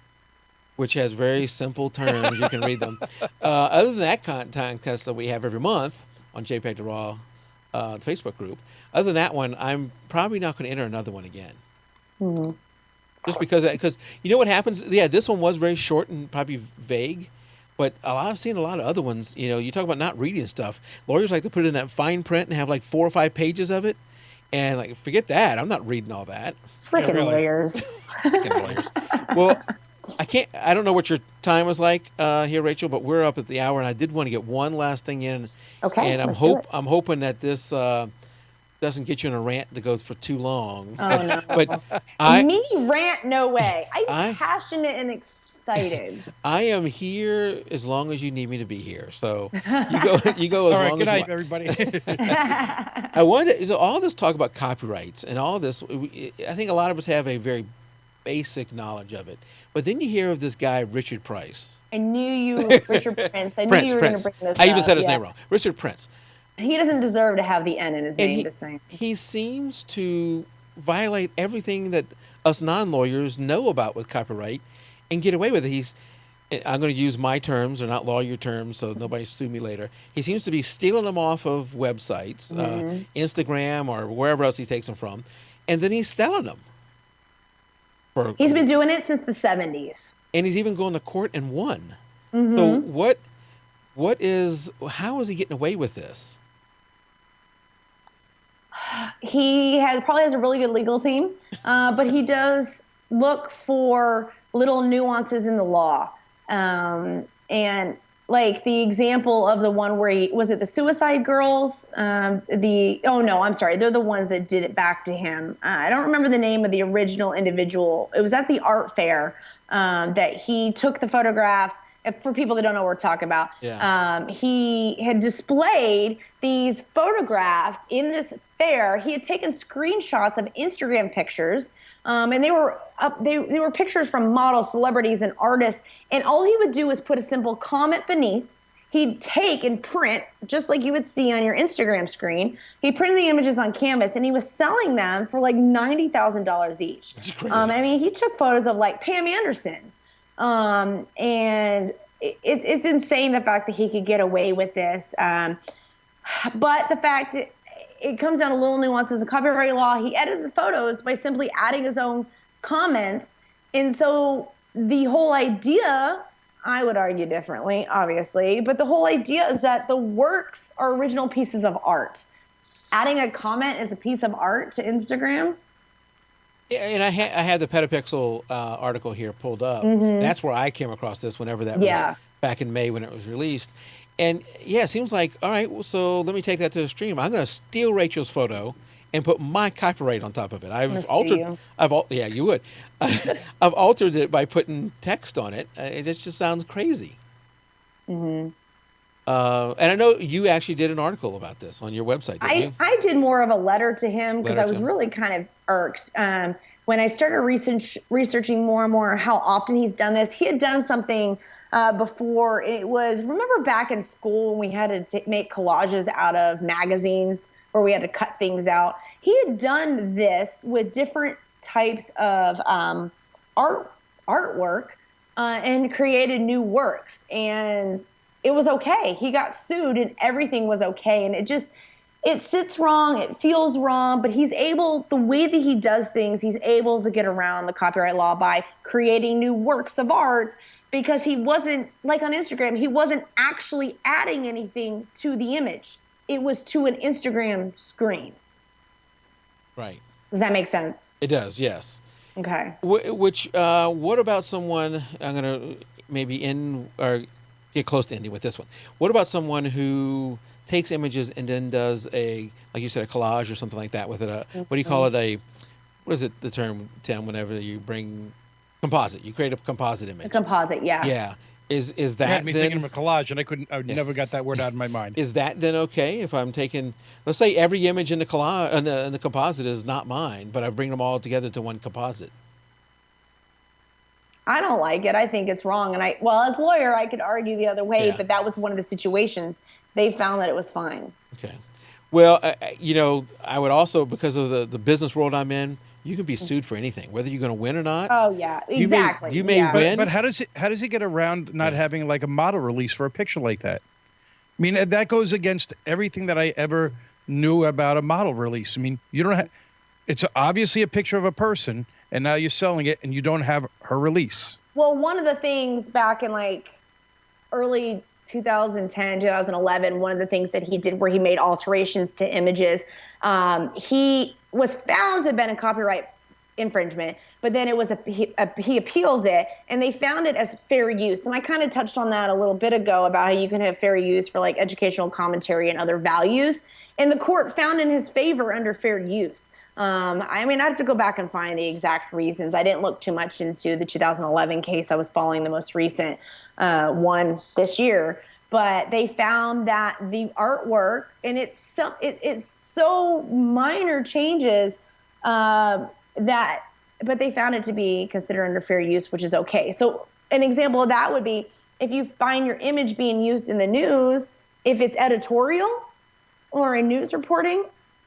which has very simple terms, you can read them. Other than that contest that we have every month on JPEG to RAW Facebook group, other than that one, I'm probably not going to enter another one again. Mm-hmm. Just because you know what happens? Yeah, this one was very short and probably vague, but I've seen a lot of other ones. You know, you talk about not reading stuff. Lawyers like to put it in that fine print and have like 4 or 5 pages of it, and like, forget that. I'm not reading all that. Freaking lawyers. Freaking lawyers. Well, I don't know what your time was like here, Rachel, but we're up at the hour, and I did want to get one last thing in. Okay. And I'm hoping that this doesn't get you in a rant to go for too long. Oh, no. But Me rant, no way. I'm passionate and excited. I am here as long as you need me to be here. So you go as All right, long good as night, everybody. I wanted to, all this talk about copyrights and all this. I think a lot of us have a very basic knowledge of it. But then you hear of this guy, Richard Price. I knew you, Richard Prince. I knew you were going to bring this up. I even said his name wrong. Richard Prince. He doesn't deserve to have the N in his name, just saying. He seems to violate everything that us non-lawyers know about with copyright and get away with it. I'm going to use my terms, or not lawyer terms, so nobody sue me later. He seems to be stealing them off of websites, Instagram, or wherever else he takes them from, and then he's selling them. He's been doing it since the 70s. And he's even going to court and won. Mm-hmm. So how is he getting away with this? He probably has a really good legal team, but he does look for little nuances in the law. And like the example of the one where was it the Suicide Girls? They're the ones that did it back to him. I don't remember the name of the original individual. It was at the art fair that he took the photographs. For people that don't know what we're talking about, he had displayed these photographs in this fair. He had taken screenshots of Instagram pictures, and they were pictures from models, celebrities, and artists. And all he would do is put a simple comment beneath. He'd take and print, just like you would see on your Instagram screen. He printed the images on canvas, and he was selling them for like $90,000 each. That's crazy. I mean, he took photos of like Pam Anderson. And it's insane the fact that he could get away with this. But the fact that it comes down to little nuances of copyright law. He edited the photos by simply adding his own comments. And so the whole idea, I would argue differently, obviously, but the whole idea is that the works are original pieces of art. Adding a comment is a piece of art to Instagram. Yeah, and I had the Petapixel article here pulled up. Mm-hmm. That's where I came across this whenever that was back in May when it was released. And yeah, it seems like, all right, well, so let me take that to the stream. I'm going to steal Rachel's photo and put my copyright on top of it. Yeah, you would. I've altered it by putting text on it. It just sounds crazy. Mm-hmm. And I know you actually did an article about this on your website, didn't you? I did more of a letter to him because I was really kind of irked. When I started researching more and more how often he's done this, he had done something before. Remember back in school when we had to make collages out of magazines where we had to cut things out? He had done this with different types of artwork and created new works. And it was okay. He got sued and everything was okay. And it sits wrong. It feels wrong, but the way that he does things, he's able to get around the copyright law by creating new works of art because he wasn't, like on Instagram, he wasn't actually adding anything to the image. It was to an Instagram screen. Right. Does that make sense? It does, yes. Okay. What about someone, I'm going to maybe get close to ending with this one. What about someone who takes images and then does like you said, a collage or something like that with it? What do you call it? What is it, the term, Tim, whenever you bring composite? You create a composite image. A composite, yeah. Yeah. Is You that had me thinking then of a collage, and I yeah. never got that word out of my mind. Is that then okay if I'm taking, let's say every image in the collage in the composite is not mine, but I bring them all together to one composite? I don't like it. I think it's wrong. And well, as a lawyer, I could argue the other way, Yeah. but that was one of the situations. They found that it was fine. Okay. Well, I would also, because of the business world I'm in, you can be sued for anything, whether you're going to win or not. Oh yeah, exactly. You may Yeah. win. But how does he get around not Yeah. having like a model release for a picture like that? I mean, that goes against everything that I ever knew about a model release. I mean, you don't have. It's obviously a picture of a person, and now you're selling it, and you don't have her release. Well, one of the things back in like early 2010, 2011, one of the things that he did where he made alterations to images, he was found to have been a copyright infringement, but then it was he appealed it, and they found it as fair use. And I kind of touched on that a little bit ago about how you can have fair use for like educational commentary and other values. And the court found in his favor under fair use. I mean, I have to go back and find the exact reasons. I didn't look too much into the 2011 case. I was following the most recent one this year. But they found that the artwork, and it's so minor changes but they found it to be considered under fair use, which is okay. So an example of that would be if you find your image being used in the news, if it's editorial or in news reporting,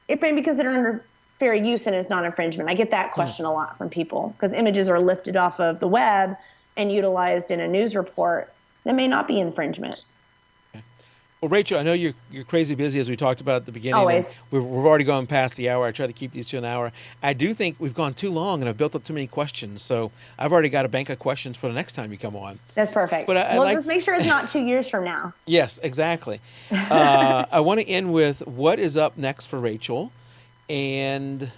it may be considered under fair use and it's not infringement. I get that question a lot from people because images are lifted off of the web and utilized in a news report. That may not be infringement. Well, Rachel, I know you're crazy busy, as we talked about at the beginning. Always. We've already gone past the hour. I try to keep these to an hour. I do think we've gone too long, and I've built up too many questions. So I've already got a bank of questions for the next time you come on. That's perfect. But Well, just make sure it's not 2 years from now. Yes, exactly. I want to end with what is up next for Rachel, and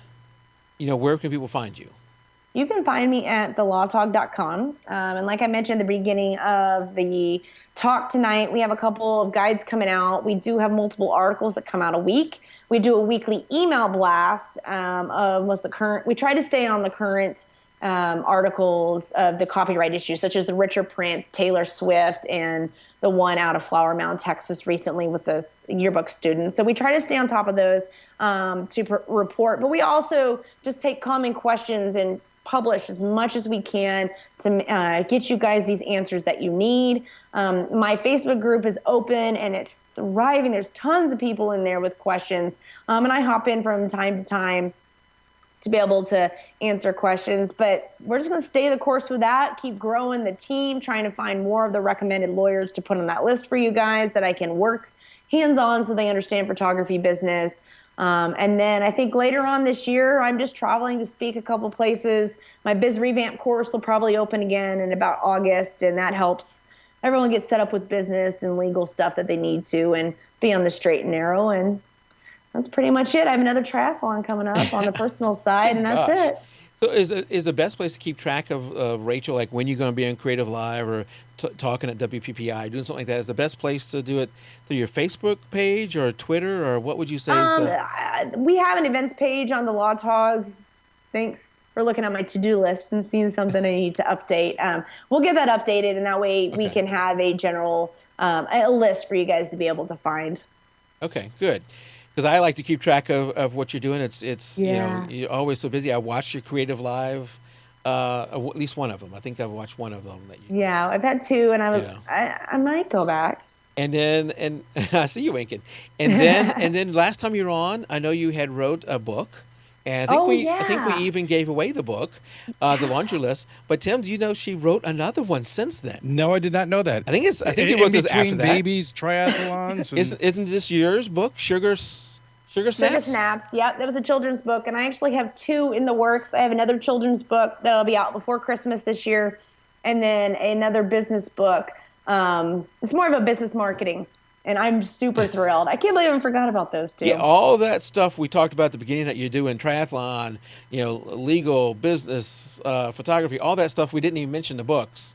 where can people find you? You can find me at thelawtalk.com. And like I mentioned at the beginning of the talk tonight, we have a couple of guides coming out. We do have multiple articles that come out a week. We do a weekly email blast of what's the current. We try to stay on the current articles of the copyright issues, such as the Richard Prince, Taylor Swift, and the one out of Flower Mound, Texas recently with the yearbook students. So we try to stay on top of those to report. But we also just take common questions and publish as much as we can to get you guys these answers that you need. My Facebook group is open and it's thriving. There's tons of people in there with questions. And I hop in from time to time to be able to answer questions. But we're just going to stay the course with that, keep growing the team, trying to find more of the recommended lawyers to put on that list for you guys that I can work hands-on so they understand photography business. And then I think later on this year, I'm just traveling to speak a couple places. My Biz Revamp course will probably open again in about August, and that helps everyone get set up with business and legal stuff that they need to and be on the straight and narrow. And that's pretty much it. I have another triathlon coming up on the personal side, and that's it. So is the best place to keep track of Rachel, like when you're going to be on Creative Live or talking at WPPI, doing something like that, is the best place to do it through your Facebook page or Twitter, or what would you say is the... We have an events page on the Law Talk. Thanks for looking at my to-do list and seeing something I need to update. We'll get that updated, and that way we can have a general a list for you guys to be able to find. Okay, good. Because I like to keep track of what you're doing. It's you're always so busy. I watched your Creative Live, at least one of them. I think I've watched one of them. I've had two, and I might go back. And then I see you winking. And then last time you were on, I know you had wrote a book. And I think we even gave away the book, the laundry list. But Tim, do you know she wrote another one since then? No, I did not know that. I think you wrote this after that. Babies, triathlons. Isn't this yours book, Sugar Snaps? Sugar Snaps. Yep, that was a children's book, and I actually have two in the works. I have another children's book that'll be out before Christmas this year, and then another business book. It's more of a business marketing. And I'm super thrilled. I can't believe I forgot about those two. Yeah, all that stuff we talked about at the beginning that you do in triathlon, legal, business, photography, all that stuff, we didn't even mention the books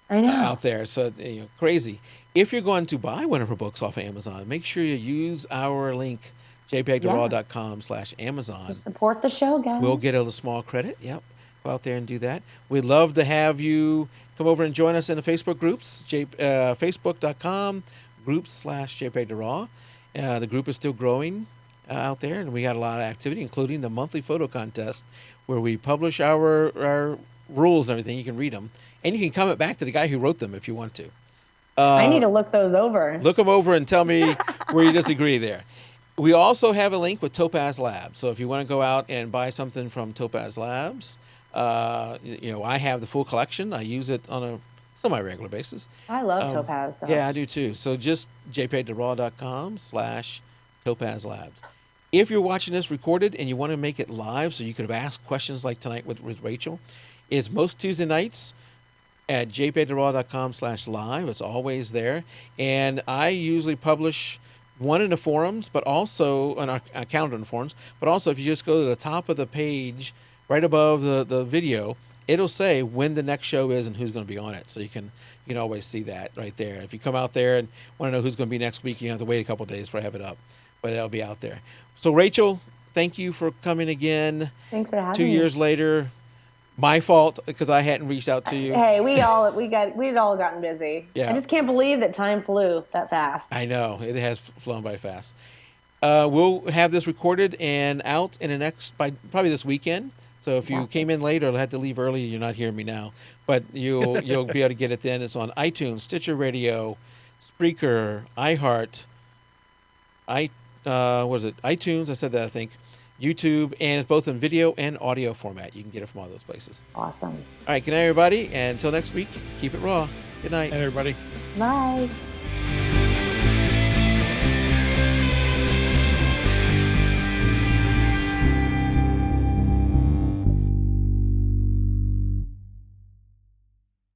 out there. So, crazy. If you're going to buy one of her books off of Amazon, make sure you use our link, jpegtheraw.com/Amazon. Support the show, guys. We'll get a small credit. Yep. Go out there and do that. We'd love to have you come over and join us in the Facebook groups, facebook.com groups/JPEG2RAW. The group is still growing out there, and we got a lot of activity, including the monthly photo contest, where we publish our rules and everything. You can read them, and you can comment back to the guy who wrote them if you want to. I need to look those over. Look them over and tell me where you disagree there. We also have a link with Topaz Labs. So if you want to go out and buy something from Topaz Labs, I have the full collection. I use it on a semi-regular basis. I love Topaz stuff. Yeah, I do too. So just jpeg2raw.com/Topaz Labs. If you're watching this recorded and you want to make it live so you could have asked questions like tonight with Rachel, it's most Tuesday nights at jpeg2raw.com/live. It's always there. And I usually publish one in the forums, but also on our calendar in the forums, but also if you just go to the top of the page, right above the video, it'll say when the next show is and who's going to be on it. So you can always see that right there. If you come out there and want to know who's going to be next week, you have to wait a couple of days for I have it up, but it'll be out there. So Rachel, thank you for coming again. Thanks for having 2 me. years later. My fault because I hadn't reached out to you. Hey, we'd all gotten busy. Yeah. I just can't believe that time flew that fast. I know it has flown by fast. We'll have this recorded and out in by probably this weekend. So if you came in late or had to leave early, you're not hearing me now. But you'll be able to get it then. It's on iTunes, Stitcher Radio, Spreaker, iHeart, iTunes. I said that, I think. YouTube, and it's both in video and audio format. You can get it from all those places. Awesome. All right, good night, everybody. And until next week, keep it raw. Good night. And everybody. Bye.